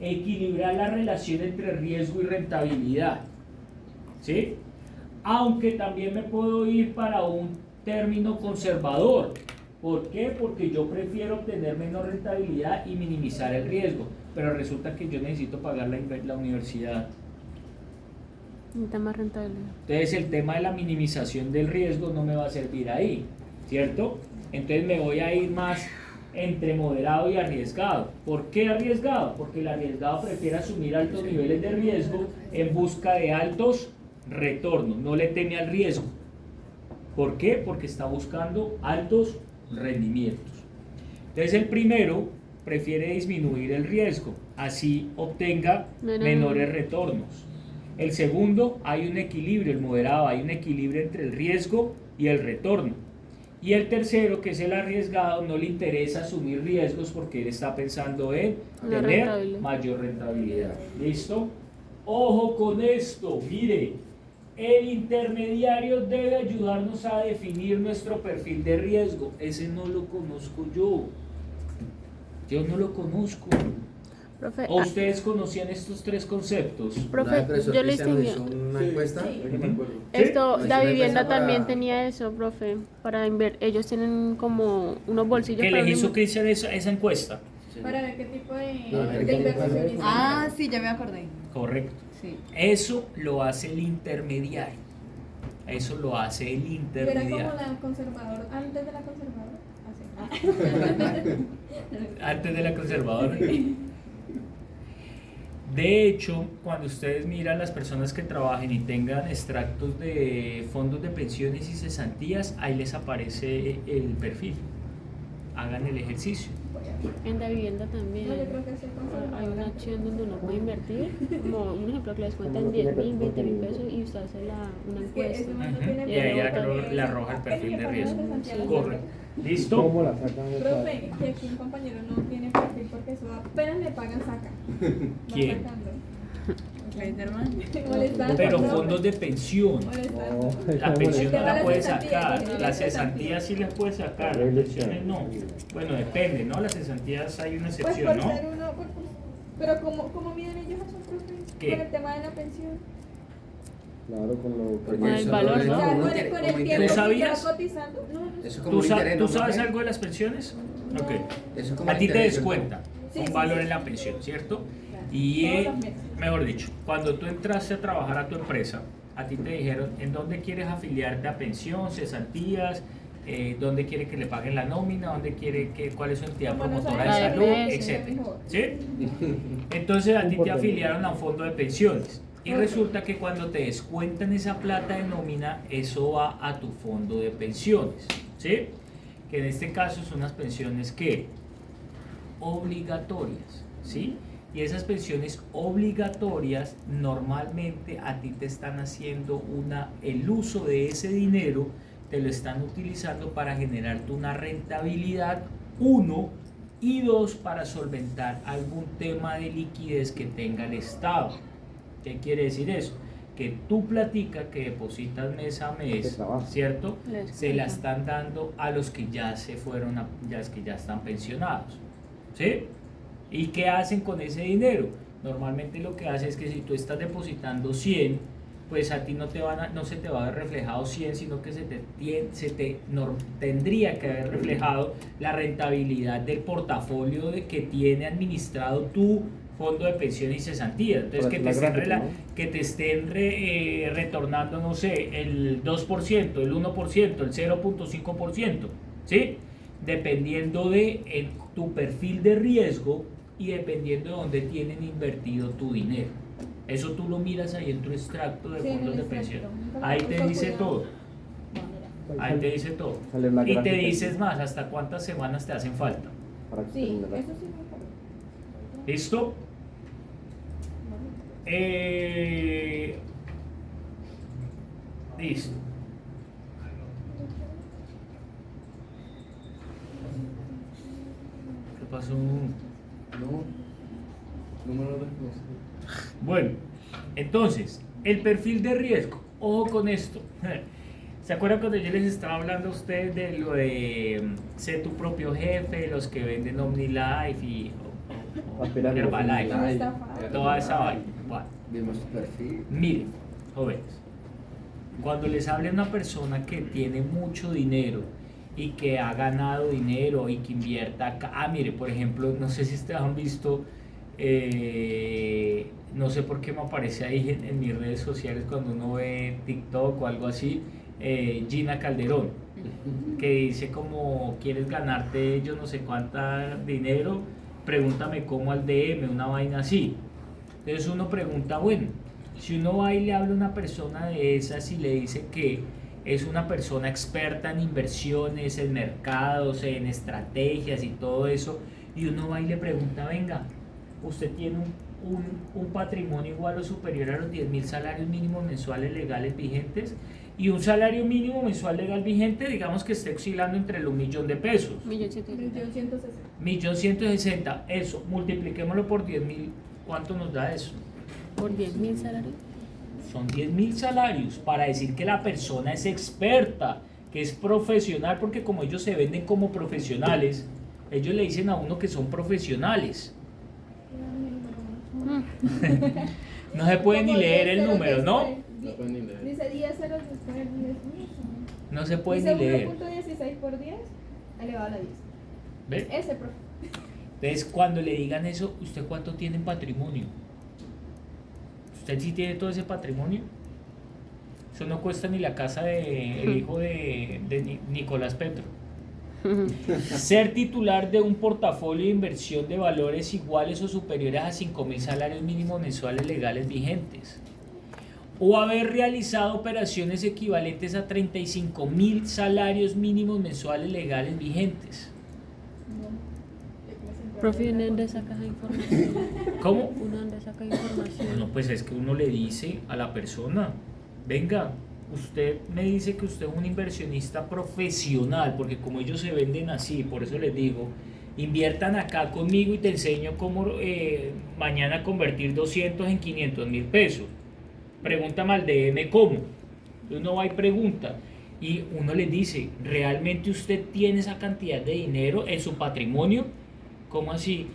Equilibrar la relación entre riesgo y rentabilidad, ¿sí? Aunque también me puedo ir para un término conservador. ¿Por qué? Porque yo prefiero obtener menos rentabilidad y minimizar el riesgo, pero resulta que yo necesito pagar la universidad. Necesita más rentabilidad. Entonces el tema de la minimización del riesgo no me va a servir ahí, ¿cierto? Entonces me voy a ir más entre moderado y arriesgado. ¿Por qué arriesgado? Porque el arriesgado prefiere asumir altos niveles de riesgo en busca de altos retornos, no le teme al riesgo. ¿Por qué? Porque está buscando altos rendimientos. Entonces el primero prefiere disminuir el riesgo, así obtenga menores retornos. El segundo, hay un equilibrio, el moderado, hay un equilibrio entre el riesgo y el retorno. Y el tercero, que es el arriesgado, no le interesa asumir riesgos porque él está pensando en tener mayor rentabilidad. ¿Listo? Ojo con esto, mire, el intermediario debe ayudarnos a definir nuestro perfil de riesgo. Ese no lo conozco yo. Yo no lo conozco. Profe, ¿O ustedes conocían estos tres conceptos? profe, yo le distinguí. Una encuesta, yo no me acuerdo. Esto, Sí. la Una vivienda empresa para- también tenía eso, profe, para invertir. Ellos tienen como unos bolsillos ¿Qué para les hizo inver- Cristian esa encuesta? Para ver qué tipo de No, inversiones. Ah, sí, ya me acordé. Correcto. Sí. Eso lo hace el intermediario. Eso lo hace el Yo era intermediario. como la conservadora, antes de la conservadora. Antes de la conservadora. De hecho, cuando ustedes miran las personas que trabajen y tengan extractos de fondos de pensiones y cesantías, ahí les aparece el perfil. Hagan el ejercicio. En la vivienda también. No, yo creo que sí, Hay una acción donde uno puede invertir, como un ejemplo que les cuentan 10.000, 20.000 pesos y usted hace una Es que encuesta. eso no Ujú. tiene Y ahí problema. le arroja el perfil de riesgo. Sí. Correcto. ¿Listo? ¿Cómo la sacan de Profe, que aquí un compañero no tiene perfil porque eso apenas le pagan saca. Va ¿Quién? sacando. Kleiderman. Molestando. Pero profe. fondos de pensión. Molestando. La pensión no la Las puede cesantías, sacar, sí, las sí, cesantías sí las puede sacar, las pensiones no. Bueno, depende, ¿no? Las cesantías hay una Pues excepción, por ¿no? ser uno, pero ¿cómo miden ellos eso, profe? ¿Qué? Con el tema de la pensión. Claro, con lo Porque Con el eso valor, es ¿no? O sea, como un con interés, el como tiempo interés. ¿Tú que sabías? lleva cotizando. No, Eso es ¿Tú, como un interés, tú ¿no, sabes profe? algo de las pensiones? Ok. Eso es como A un ti te interés, ¿no? descuentan Sí, un sí, valor sí. en la pensión, ¿cierto? Claro. Y, Todos los meses. mejor dicho, cuando tú entraste a trabajar a tu empresa, a ti te dijeron en dónde quieres afiliarte a pensión, cesantías, dónde quiere que le paguen la nómina, dónde quiere cuál es su entidad Como no promotora de saben salud, AFS, etc. mejor. ¿Sí? Entonces a ti te Importante. afiliaron a un fondo de pensiones y Ok. resulta que cuando te descuentan esa plata de nómina, eso va a tu fondo de pensiones, ¿sí? Que en este caso son unas pensiones que obligatorias, ¿sí? Y esas pensiones obligatorias normalmente a ti te están haciendo el uso de ese dinero, te lo están utilizando para generarte una rentabilidad, uno, y dos, para solventar algún tema de liquidez que tenga el Estado. ¿Qué quiere decir eso? Que tu platica que depositas mes a Que mes, trabaja. ¿cierto? Les Se la cuenta. están dando a los que ya se fueron, que ya están pensionados, ¿sí? ¿Y qué hacen con ese dinero? Normalmente lo que hace es que si tú estás depositando 100, pues a ti no se te va a ver reflejado 100, sino que tendría que haber reflejado la rentabilidad del portafolio que tiene administrado tu fondo de pensión y cesantía. Entonces Por que eso te la estén, gráfica, que te estén retornando, no sé, el 2%, el 1%, el 0.5%, ¿sí? Dependiendo de tu perfil de riesgo y dependiendo de dónde tienen invertido tu dinero. Eso tú lo miras ahí en tu extracto de Sí, en fondos el de pensión. extracto. Ahí te dice Cuidado. todo. Ahí te dice todo. Sale en la Y te gráfica. dices más, hasta cuántas semanas te hacen falta. Para que Sí, termine la- eso sí me acuerdo. ¿Listo? Listo. ¿Qué pasó? No, no me lo reconocí. Bueno, entonces, el perfil de riesgo. Ojo con esto. ¿Se acuerdan cuando yo les estaba hablando a ustedes de lo de ser tu propio jefe, los que venden OmniLife y Herbalife? Toda esa vaina. Bueno, Vimos su perfil. miren, jóvenes, cuando les hable una persona que tiene mucho dinero y que ha ganado dinero y que invierta acá. Mire, por ejemplo, no sé si ustedes han visto, no sé por qué me aparece ahí en mis redes sociales cuando uno ve TikTok o algo así, Gina Calderón, que dice como, ¿quieres ganarte yo no sé cuánta dinero? Pregúntame cómo al DM, una vaina así. Entonces uno pregunta, bueno, si uno va y le habla a una persona de esas y le dice que es una persona experta en inversiones, en mercados, en estrategias y todo eso, y uno va y le pregunta, venga, usted tiene un patrimonio igual o superior a los 10.000 salarios mínimos mensuales legales vigentes, y un salario mínimo mensual legal vigente, digamos que esté oscilando entre los 1.000.000 de pesos. 1.160.000. 1.160.000, eso, multipliquémoslo por 10.000, ¿cuánto nos da eso? Por 10.000 salarios. Son 10.000 salarios para decir que la persona es experta, que es profesional, porque como ellos se venden como profesionales, ellos le dicen a uno que son profesionales. No se puede ni leer el número, ¿no? No pueden ni leer. Dice 10 ceros después del 10. No se puede Dice ni leer. 1.16 por 10 elevado a la 10. ¿Ve? Ese, profe. Entonces, cuando le digan eso, ¿usted cuánto tiene en patrimonio? ¿Usted sí tiene todo ese patrimonio? Eso no cuesta ni la casa del hijo de Nicolás Petro. Ser titular de un portafolio de inversión de valores iguales o superiores a 5.000 salarios mínimos mensuales legales vigentes. O haber realizado operaciones equivalentes a 35.000 salarios mínimos mensuales legales vigentes. Profe, ¿uno dónde saca esa información? ¿Cómo? ¿Uno dónde saca información? No, pues es que uno le dice a la persona, venga, usted me dice que usted es un inversionista profesional, porque como ellos se venden así, por eso les digo, inviertan acá conmigo y te enseño cómo mañana convertir 200 en 500.000 pesos. Pregúntame al DM cómo. Uno va y pregunta y uno le dice, ¿realmente usted tiene esa cantidad de dinero en su patrimonio? ¿Cómo así?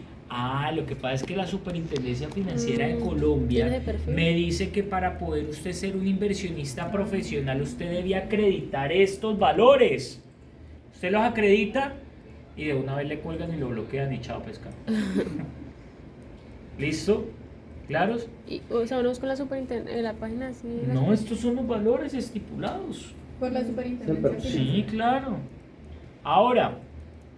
Lo que pasa es que la Superintendencia Financiera de Colombia ¿tiene perfil? me dice que para poder usted ser un inversionista profesional usted debe acreditar estos valores. Usted los acredita y de una vez le cuelgan y lo bloquean y chao pescado. ¿Listo? ¿Claros? Y, o sea, uno busca la superintendencia, la página así. No, estos son los valores estipulados. Por la superintendencia. Sí, claro. Ahora,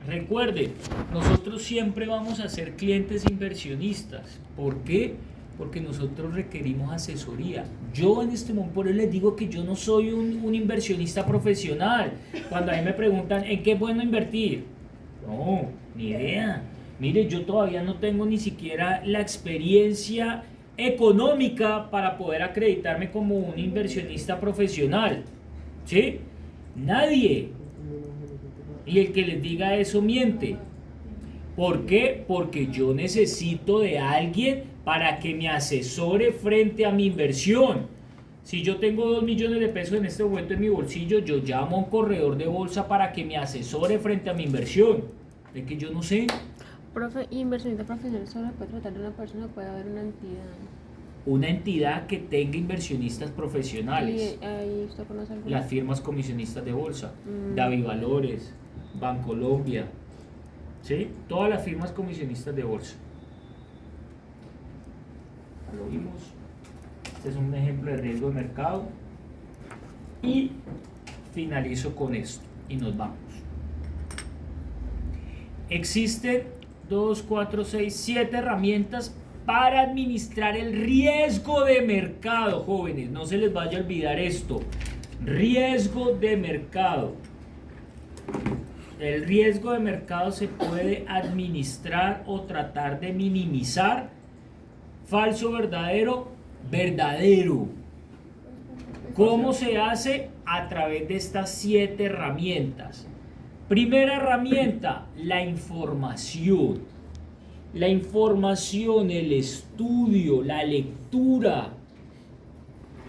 recuerden, nosotros siempre vamos a ser clientes inversionistas. ¿Por qué? Porque nosotros requerimos asesoría. Yo en este momento, por eso les digo que yo no soy un inversionista profesional. Cuando a mí me preguntan, ¿en qué es bueno invertir? No, ni idea. Mire, yo todavía no tengo ni siquiera la experiencia económica para poder acreditarme como un inversionista profesional. ¿Sí? Nadie. Y el que les diga eso miente. ¿Por qué? Porque yo necesito de alguien para que me asesore frente a mi inversión. Si yo tengo 2 millones de pesos en este momento en mi bolsillo, yo llamo a un corredor de bolsa para que me asesore frente a mi inversión. Es que yo no sé. Profe, inversionista profesional solo puede tratar de una persona, puede haber una entidad. Una entidad que tenga inversionistas profesionales. Y ahí usted conoce alguna. Las firmas comisionistas de bolsa, Davivalores, Bancolombia, ¿sí? Todas las firmas comisionistas de bolsa. Lo vimos. Este es un ejemplo de riesgo de mercado. Y finalizo con esto y nos vamos. Existen 2, 4, 6, 7 herramientas para administrar el riesgo de mercado, jóvenes. No se les vaya a olvidar esto. Riesgo de mercado. El riesgo de mercado se puede administrar o tratar de minimizar. Falso, verdadero, verdadero. ¿Cómo se hace? A través de estas 7 herramientas. Primera herramienta, la información. La información, el estudio, la lectura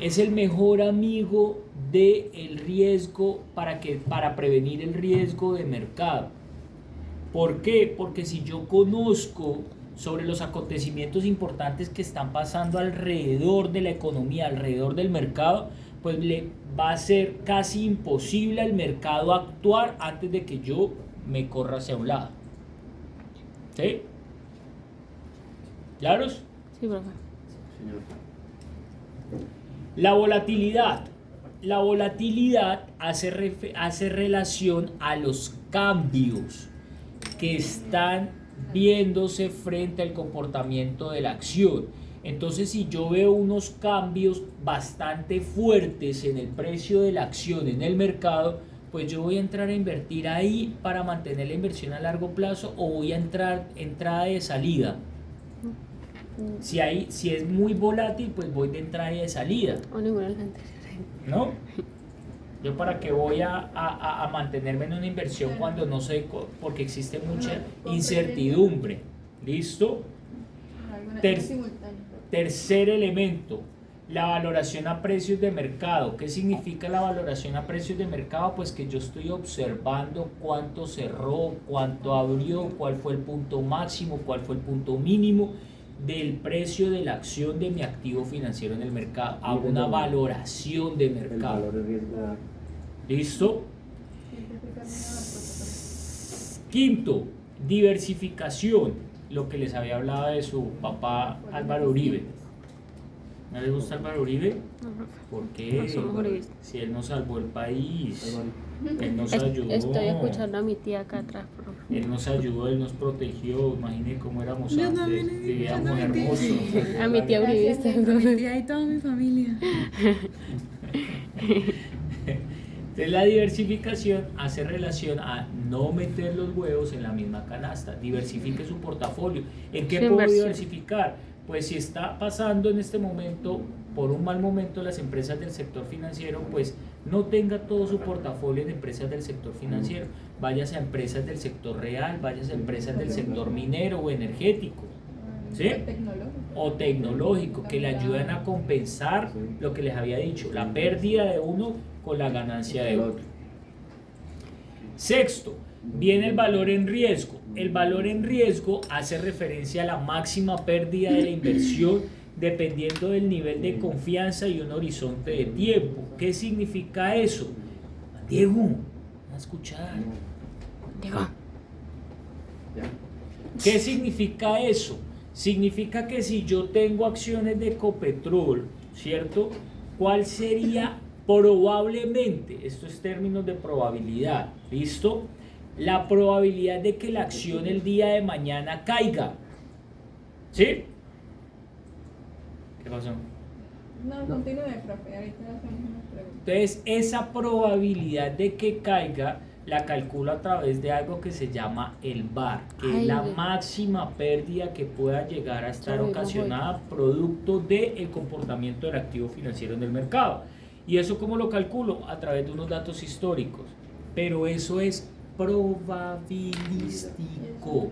es el mejor amigo del riesgo para prevenir el riesgo de mercado. ¿Por qué? Porque si yo conozco sobre los acontecimientos importantes que están pasando alrededor de la economía, alrededor del mercado, pues le va a ser casi imposible al mercado actuar antes de que yo me corra hacia un lado. ¿Sí? ¿Claros? Sí, profe. Señor. La volatilidad. La volatilidad hace relación a los cambios que están viéndose frente al comportamiento de la acción. Entonces, si yo veo unos cambios bastante fuertes en el precio de la acción en el mercado, pues yo voy a entrar a invertir ahí para mantener la inversión a largo plazo, o voy a entrar entrada de salida. Si es muy volátil, pues voy de entrada y de salida, O ninguna de las anteriores. ¿no? Yo para qué voy a mantenerme en una inversión cuando no sé, porque existe mucha incertidumbre. ¿Listo? Tercer elemento, la valoración a precios de mercado. ¿Qué significa la valoración a precios de mercado? Pues que yo estoy observando cuánto cerró, cuánto abrió, cuál fue el punto máximo, cuál fue el punto mínimo del precio de la acción de mi activo financiero en el mercado. Hago una valoración de El mercado. valor de riesgo. ¿Listo? Quinto, diversificación. Lo que les había hablado de su papá Álvaro Uribe. ¿No les gusta Álvaro Uribe? No, profe. ¿Por qué? No somos uribistas. Si él nos salvó el país, Álvaro. él nos ayudó. Estoy escuchando a mi tía acá atrás, profe. Él nos ayudó, él nos protegió. Imaginen cómo éramos Yo antes. también he dicho, Vivíamos yo también hermosos. dije. A mi tía uribista, Mi profe. tía y toda mi familia. Entonces la diversificación hace relación a no meter los huevos en la misma canasta. Diversifique su portafolio. ¿En qué Su puedo inversión. diversificar? Pues si está pasando en este momento por un mal momento las empresas del sector financiero, pues no tenga todo su portafolio en empresas del sector financiero. Váyase a empresas del sector real, váyase a empresas del sector minero o energético, ¿sí? O tecnológico, que le ayudan a compensar lo que les había dicho, la pérdida de uno con la ganancia de otro. Sexto, viene el valor en riesgo. El valor en riesgo hace referencia a la máxima pérdida de la inversión dependiendo del nivel de confianza y un horizonte de tiempo. ¿Qué significa eso? Diego, a escuchar. Diego. Ya. ¿Qué significa eso? Significa que si yo tengo acciones de Ecopetrol, ¿cierto? ¿Cuál sería probablemente, esto es términos de probabilidad, ¿listo? La probabilidad de que la acción el día de mañana caiga, ¿sí? ¿Qué pasó? No, continúe, profe, ahorita hacemos unas preguntas. Entonces, esa probabilidad de que caiga la calculo a través de algo que se llama el VaR, que es Ay, la Dios. máxima pérdida que pueda llegar a estar Yo voy, ocasionada producto del comportamiento del activo financiero en el mercado. ¿Y eso cómo lo calculo? A través de unos datos históricos. Pero eso es probabilístico.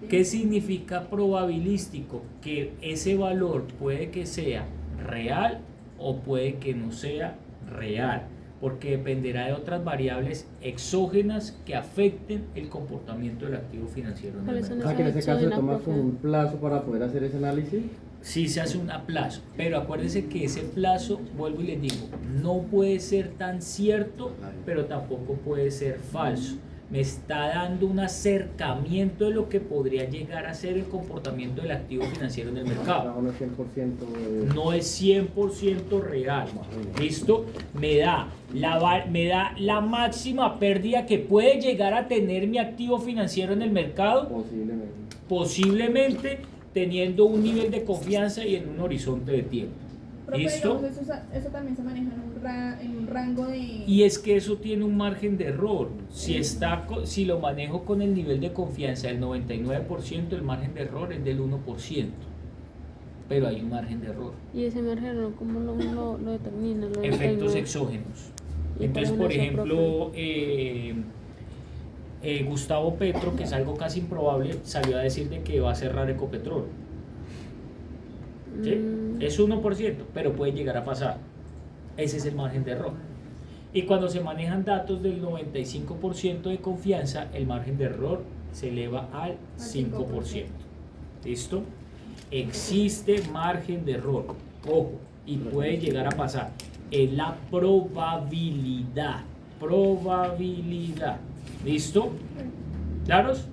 ¿Qué significa probabilístico? Que ese valor puede que sea real o puede que no sea real, porque dependerá de otras variables exógenas que afecten el comportamiento del activo financiero en el ¿Cuáles son mercado. O sea, que en ese caso se Exógenas, toma profe. como un plazo para poder hacer ese análisis. Sí se hace un plazo, pero acuérdense que ese plazo, vuelvo y les digo, no puede ser tan cierto, pero tampoco puede ser falso. Me está dando un acercamiento de lo que podría llegar a ser el comportamiento del activo financiero en el mercado. No es 100% de... No es 100% real, ¿listo? Me da la máxima pérdida que puede llegar a tener mi activo financiero en el mercado, Posiblemente. posiblemente teniendo un nivel de confianza y en un horizonte de tiempo. Profe, ¿Listo? digamos, eso también se maneja en un rango de... Y es que eso tiene un margen de error. Si lo manejo con el nivel de confianza del 99%, el margen de error es del 1%. pero hay un margen de error. Y ese margen de error, ¿cómo lo determina? ¿Lo Efectos determina? exógenos. ¿Y Entonces, cuál por es el ejemplo, Gustavo Petro, que es algo casi improbable, salió a decir de que va a cerrar Ecopetrol. ¿Sí? Es 1%, pero puede llegar a pasar. Ese es el margen de error. Y cuando se manejan datos del 95% de confianza, el margen de error se eleva al 5%. ¿Listo? Existe margen de error. Ojo, y puede llegar a pasar. Es la probabilidad. Probabilidad. ¿Listo? ¿Claros?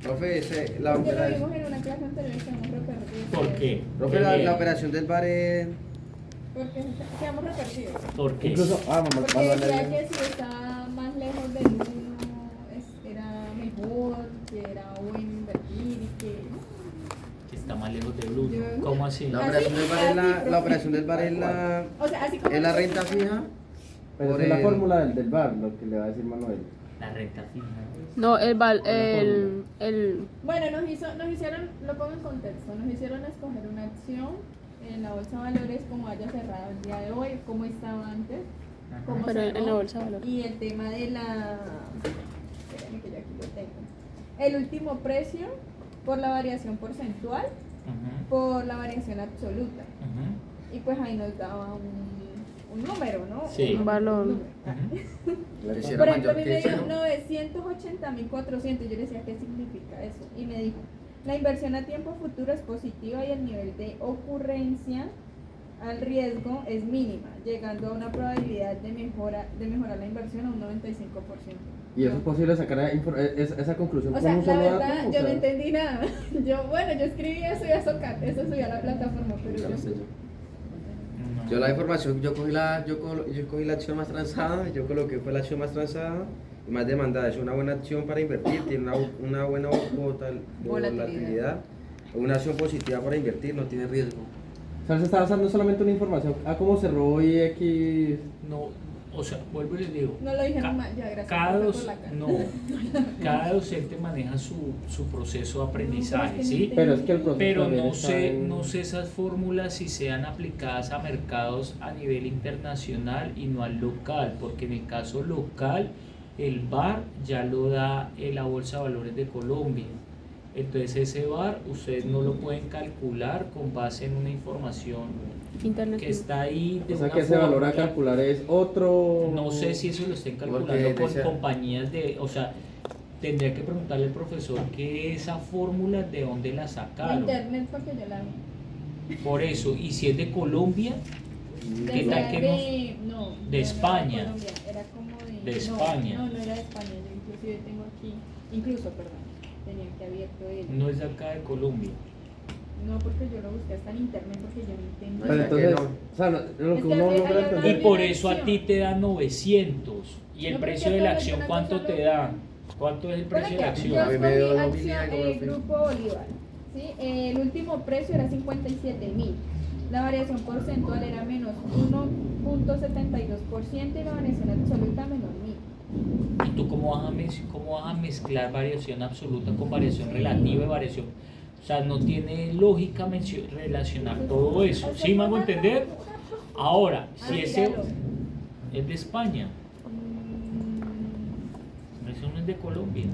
Profe, la Ya lo operación. vimos en una clase anterior que hemos repetido. ¿Por qué? Profe, la operación del bar es. Porque se hemos repetido. ¿Por qué? Incluso, vamos Porque a decía darle. que si está más lejos del 1 era mejor, que era bueno invertir y que. Que está más lejos del 1. Yo- ¿Cómo así? La Así, operación del bar es así, la profe. operación del bar es O sea, así como. la renta fija. Pero por esa es la el- fórmula del bar, lo que le va a decir Manuel. La renta fija. No, el Bueno, nos hicieron, lo pongo en contexto, nos hicieron escoger una acción en la bolsa de valores como haya cerrado el día de hoy, como estaba antes, cómo pero en cerró, la bolsa de valores. y el tema de la, espérame que yo aquí lo tengo, el último precio por la variación porcentual, Ujú, por la variación absoluta, ujú. y pues ahí nos daba un número, ¿no? Sí. Un valor. número. Ujú. Le hicieron Por ejemplo, a mayor mí que me dio cero. 980.400. Yo le decía, ¿qué significa eso? Y me dijo, la inversión a tiempo futuro es positiva y el nivel de ocurrencia al riesgo es mínima, llegando a una probabilidad de mejorar la inversión a un 95%. ¿Y eso es posible sacar esa conclusión O con sea, un la solo verdad, dato? O yo no sea, entendí nada. Yo escribí eso y eso subí a la plataforma, pero yo... No. Yo la información, yo cogí la acción más transada, yo coloqué fue la acción más transada y más demandada. Es una buena acción para invertir, tiene una buena volatilidad, una acción positiva para invertir, no tiene riesgo. O sea, se está basando solamente en una información. Cómo cerró hoy X. No, o sea, vuelvo y les digo. No lo dijeron ca- mal, ya, gracias. Cada, profe, dos, por la cara. no, cada docente maneja su proceso de aprendizaje, ¿sí? Pero es que el proceso Pero también no está sé, en- no sé esas fórmulas si sean aplicadas a mercados a nivel internacional y no al local, porque en el caso local el VAR ya lo da la Bolsa de Valores de Colombia. Entonces ese VAR ustedes no lo pueden calcular con base en una información internet. que está ahí de O sea, una que ese valor a fórmula. calcular es otro. No sé si eso lo estén calculando Porque con decía- compañías de, o sea, tendría que preguntarle al profesor que esa fórmula de dónde la De sacaron. internet porque yo la vi. Por eso, y si es de Colombia, ¿qué tal que no, de España? Era Colombia, era como De no, España. No, no era de España. Yo inclusive tengo aquí, perdón, tenía aquí abierto el. no es de acá de Colombia? No, porque yo lo busqué hasta en internet porque yo no entendí. Pero O sea, que entonces, o sea, lo Es que que uno hay logra una- entender. Y por eso a ti te da 900. ¿Y el No, precio porque de la todo es acción una cuánto cosa te loca. da? ¿Cuánto es el precio de la Yo acción? A mí me dio escogí lo acción, mismo, como Grupo Bolívar. ¿Sí? El último precio era 57.000. La variación porcentual era menos 1.72% y la variación absoluta menos 1.000. ¿Y tú cómo vas a mezclar variación absoluta con variación relativa y variación? O sea, no tiene lógica relacionar todo eso. ¿Sí me hago entender? Ahora, si ese Míralo. es de España, Mm, eso no es de Colombia.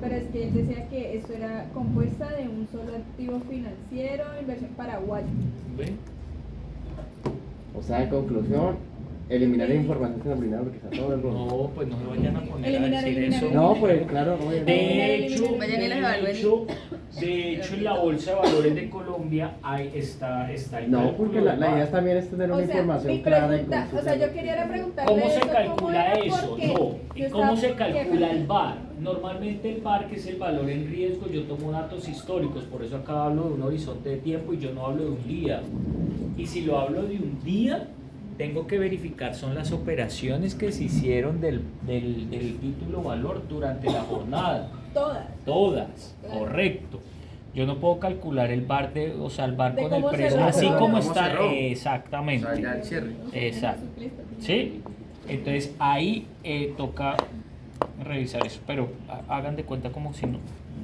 Pero es que él decía que esto era compuesta de un solo activo financiero, inversión paraguaya. ¿Ve? O sea, en conclusión, eliminar la información que nos brindaron porque está todo el mundo. No, pues no se vayan a poner Eliminar, a decir eliminar, eso. No, pues claro, no. De hecho, Vayan y las evalúen. de hecho, en la Bolsa de Valores de Colombia está el No, cálculo porque del la idea VAR. también es tener una O sea, información mi clara y pregunta, confusa. o sea, yo quería era preguntarle ¿Cómo se eso, calcula era, eso? porque No. yo ¿Y cómo se estaba- calcula el VAR? Normalmente el VAR, que es el valor en riesgo, yo tomo datos históricos, por eso acá hablo de un horizonte de tiempo y yo no hablo de un día. Y si lo hablo de un día, tengo que verificar son las operaciones que se hicieron del título valor durante la jornada. Todas. Todas, Claro. correcto. Yo no puedo calcular el VAR o sea, el VAR De con el cómo precio, cerró. así ¿Cómo como cerró? está. O Exactamente. sea, ya el cierre. Exacto. ¿Sí? Entonces ahí toca revisar eso, pero hagan de cuenta como si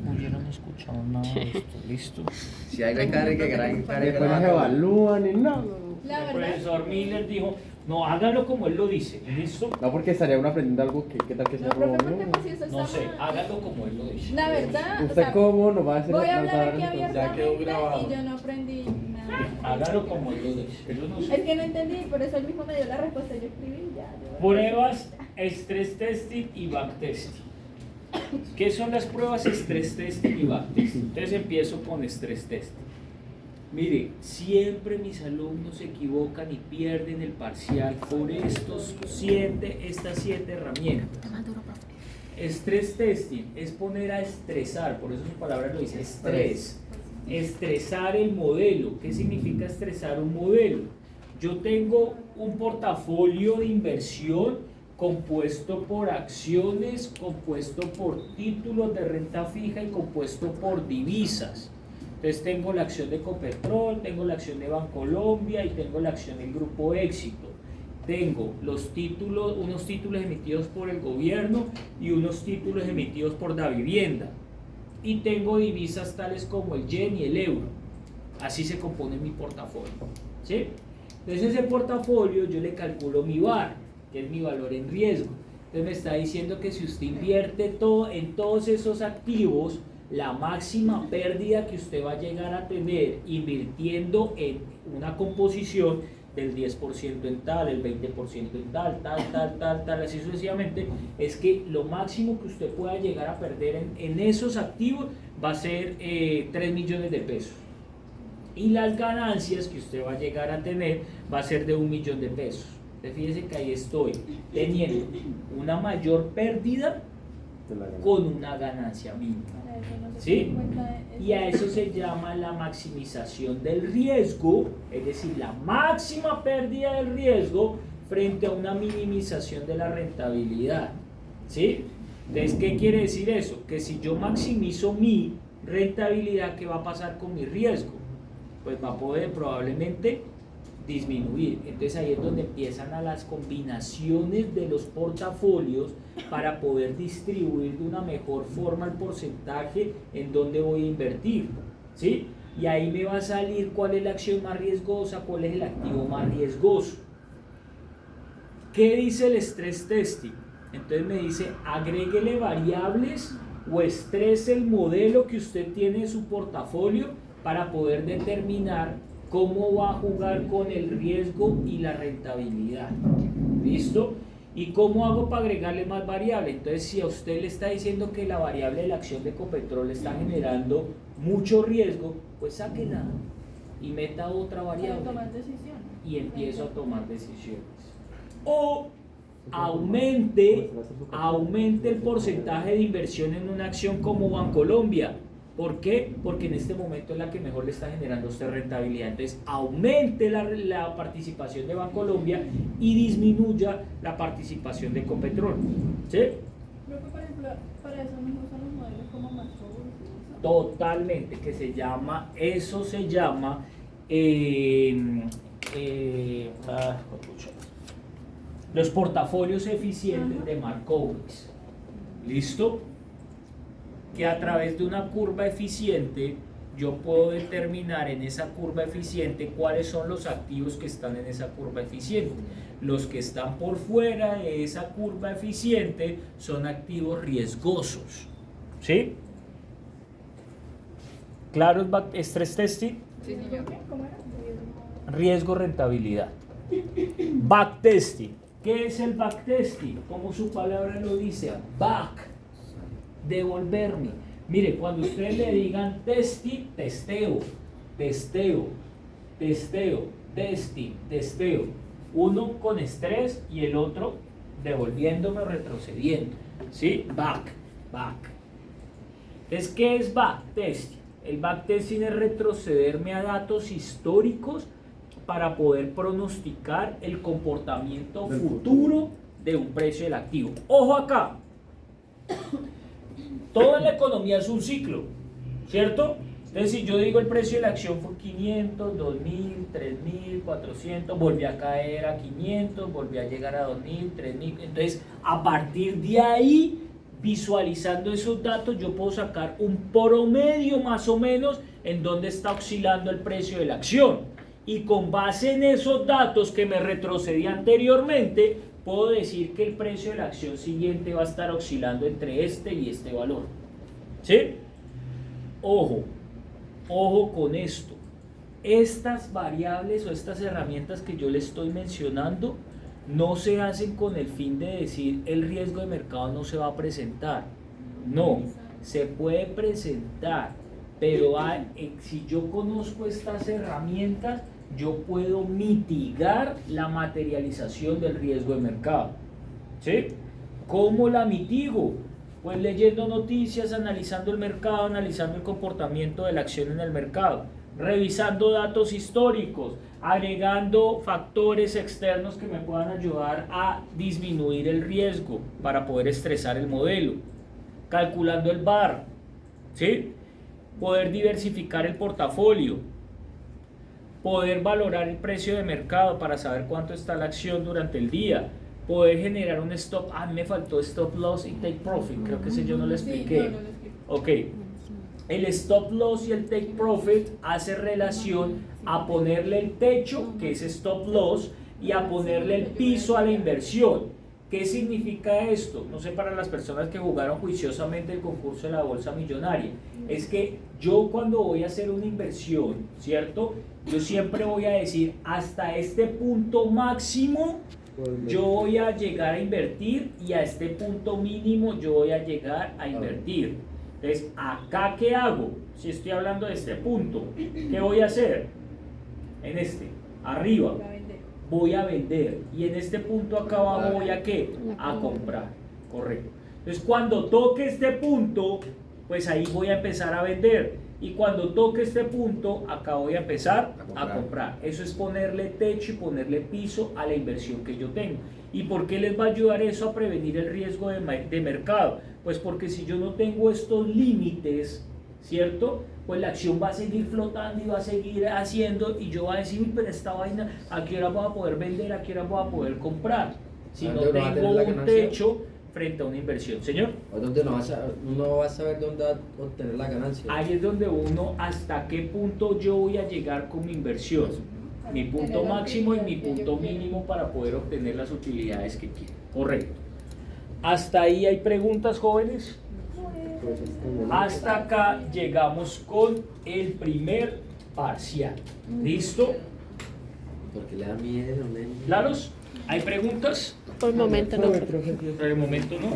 Oye, no escuchamos nada de esto, ¿listo? Si hay carga que Después nos evalúan y no. La El verdad, profesor Miller dijo, no, hágalo como él lo dice, ¿listo? No, porque estaría uno aprendiendo algo que, ¿qué tal que sea no, profe, robo? porque pues si eso está No sé, mal. hágalo como él lo dice. La verdad, o ¿Usted sea, cómo nos va a hacer voy a hablar saber aquí entonces? Ya quedó abiertamente grabado. y yo no aprendí nada. Hágalo como él lo dice. Yo no sé. Es que no entendí, por eso él mismo me dio la respuesta. Yo escribí ya. Pruebas, stress testing y backtesting. ¿Qué son las pruebas stress testing y backtesting? Entonces empiezo con stress testing. Mire, siempre mis alumnos se equivocan y pierden el parcial por estas 7 herramientas. Stress testing es poner a estresar, por eso su palabra lo dice, estrés. Estresar el modelo. ¿Qué significa estresar un modelo? Yo tengo un portafolio de inversión compuesto por acciones, compuesto por títulos de renta fija y compuesto por divisas. Entonces tengo la acción de Ecopetrol, tengo la acción de Bancolombia y tengo la acción del Grupo Éxito. Tengo los títulos, unos títulos emitidos por el gobierno y unos títulos emitidos por la vivienda. Y tengo divisas tales como el yen y el euro. Así se compone mi portafolio, ¿sí? Entonces ese portafolio yo le calculo mi VAR, que es mi valor en riesgo. Entonces me está diciendo que si usted invierte todo en todos esos activos, la máxima pérdida que usted va a llegar a tener invirtiendo en una composición del 10% en tal, el 20% en tal, así sucesivamente, es que lo máximo que usted pueda llegar a perder en esos activos va a ser 3 millones de pesos. Y las ganancias que usted va a llegar a tener va a ser de 1 millón de pesos. Entonces fíjese que ahí estoy teniendo una mayor pérdida con una ganancia mínima. ¿Sí? Y a eso se llama la maximización del riesgo, es decir, la máxima pérdida del riesgo frente a una minimización de la rentabilidad. ¿Sí? Entonces, ¿qué quiere decir eso? Que si yo maximizo mi rentabilidad, ¿qué va a pasar con mi riesgo? Pues va a poder probablemente disminuir. Entonces ahí es donde empiezan a las combinaciones de los portafolios para poder distribuir de una mejor forma el porcentaje en donde voy a invertir, ¿sí? Y ahí me va a salir cuál es la acción más riesgosa, cuál es el activo más riesgoso. ¿Qué dice el stress testing? Entonces me dice, agréguele variables o estrese el modelo que usted tiene en su portafolio para poder determinar cómo va a jugar con el riesgo y la rentabilidad. ¿Listo? ¿Y cómo hago para agregarle más variables? Entonces, si a usted le está diciendo que la variable de la acción de Ecopetrol está generando mucho riesgo, pues sáquela y meta otra variable. Y empiezo a tomar decisiones. O aumente el porcentaje de inversión en una acción como Bancolombia. ¿Por qué? Porque en este momento es la que mejor le está generando a usted rentabilidad. Entonces, aumente la participación de Bancolombia y disminuya la participación de Ecopetrol. ¿Sí? Creo que, por ejemplo, para eso mismo son los modelos como Marco. Totalmente, que se llama, eso se llama, los portafolios eficientes de Markowitz. ¿Listo? Que a través de una curva eficiente yo puedo determinar en esa curva eficiente cuáles son los activos que están en esa curva eficiente. Los que están por fuera de esa curva eficiente son activos riesgosos. ¿Sí? ¿Claro el stress testing? Sí, señor. ¿Cómo era? Riesgo, rentabilidad. Backtesting. ¿Qué es el backtesting? Como su palabra lo dice, back. Devolverme. Mire, cuando ustedes le digan testing, testeo. Uno con estrés y el otro devolviéndome o retrocediendo. ¿Sí? Back. Entonces, ¿qué es backtesting? El backtesting es retrocederme a datos históricos para poder pronosticar el comportamiento futuro de un precio del activo. Ojo acá. Todo en la economía es un ciclo, ¿cierto? Entonces, si yo digo el precio de la acción fue 500, 2000, 3000, 400, volví a caer a 500, volví a llegar a 2000, 3000. Entonces, a partir de ahí visualizando esos datos, yo puedo sacar un promedio más o menos en dónde está oscilando el precio de la acción. Y con base en esos datos que me retrocedí anteriormente, puedo decir que el precio de la acción siguiente va a estar oscilando entre este y este valor. ¿Sí? Ojo con esto. Estas variables o estas herramientas que yo le estoy mencionando no se hacen con el fin de decir el riesgo de mercado no se va a presentar. No, se puede presentar, pero si yo conozco estas herramientas, yo puedo mitigar la materialización del riesgo de mercado. ¿Sí? ¿Cómo la mitigo? Pues leyendo noticias, analizando el mercado, analizando el comportamiento de la acción en el mercado, revisando datos históricos, agregando factores externos que me puedan ayudar a disminuir el riesgo para poder estresar el modelo, calculando el VaR, ¿sí? Poder diversificar el portafolio, poder valorar el precio de mercado para saber cuánto está la acción durante el día, poder generar un stop, me faltó stop loss y take profit, creo que ese yo no lo expliqué. Ok, el stop loss y el take profit hace relación a ponerle el techo, que es stop loss, y a ponerle el piso a la inversión. ¿Qué significa esto? No sé, para las personas que jugaron juiciosamente el concurso de la Bolsa Millonaria, es que yo cuando voy a hacer una inversión, ¿cierto? Yo siempre voy a decir, hasta este punto máximo yo voy a llegar a invertir y a este punto mínimo yo voy a llegar a invertir. Entonces, ¿acá qué hago? Si estoy hablando de este punto, ¿qué voy a hacer? En este, arriba, voy a vender. Y en este punto acá abajo voy a ¿qué? A comprar. Correcto. Entonces, cuando toque este punto, pues ahí voy a empezar a vender. Y cuando toque este punto, acá voy a empezar a comprar. Eso es ponerle techo y ponerle piso a la inversión que yo tengo. ¿Y por qué les va a ayudar eso a prevenir el riesgo de mercado? Pues porque si yo no tengo estos límites, ¿cierto? Pues la acción va a seguir flotando y va a seguir haciendo, y yo voy a decir, uy, pero esta vaina, ¿a qué hora voy a poder vender? ¿A qué hora voy a poder comprar? Si no tengo un techo frente a una inversión. Señor. ¿O dónde uno va a saber dónde va a obtener la ganancia? Ahí es donde uno, hasta qué punto yo voy a llegar con mi inversión. Mi punto máximo y mi punto mínimo para poder obtener las utilidades que quiero. Correcto. ¿Hasta ahí hay preguntas, jóvenes? Hasta acá llegamos con el primer parcial. ¿Listo? Porque le da miedo, ¿no? ¿Claros? ¿Hay preguntas? Por el momento no. Por el momento no.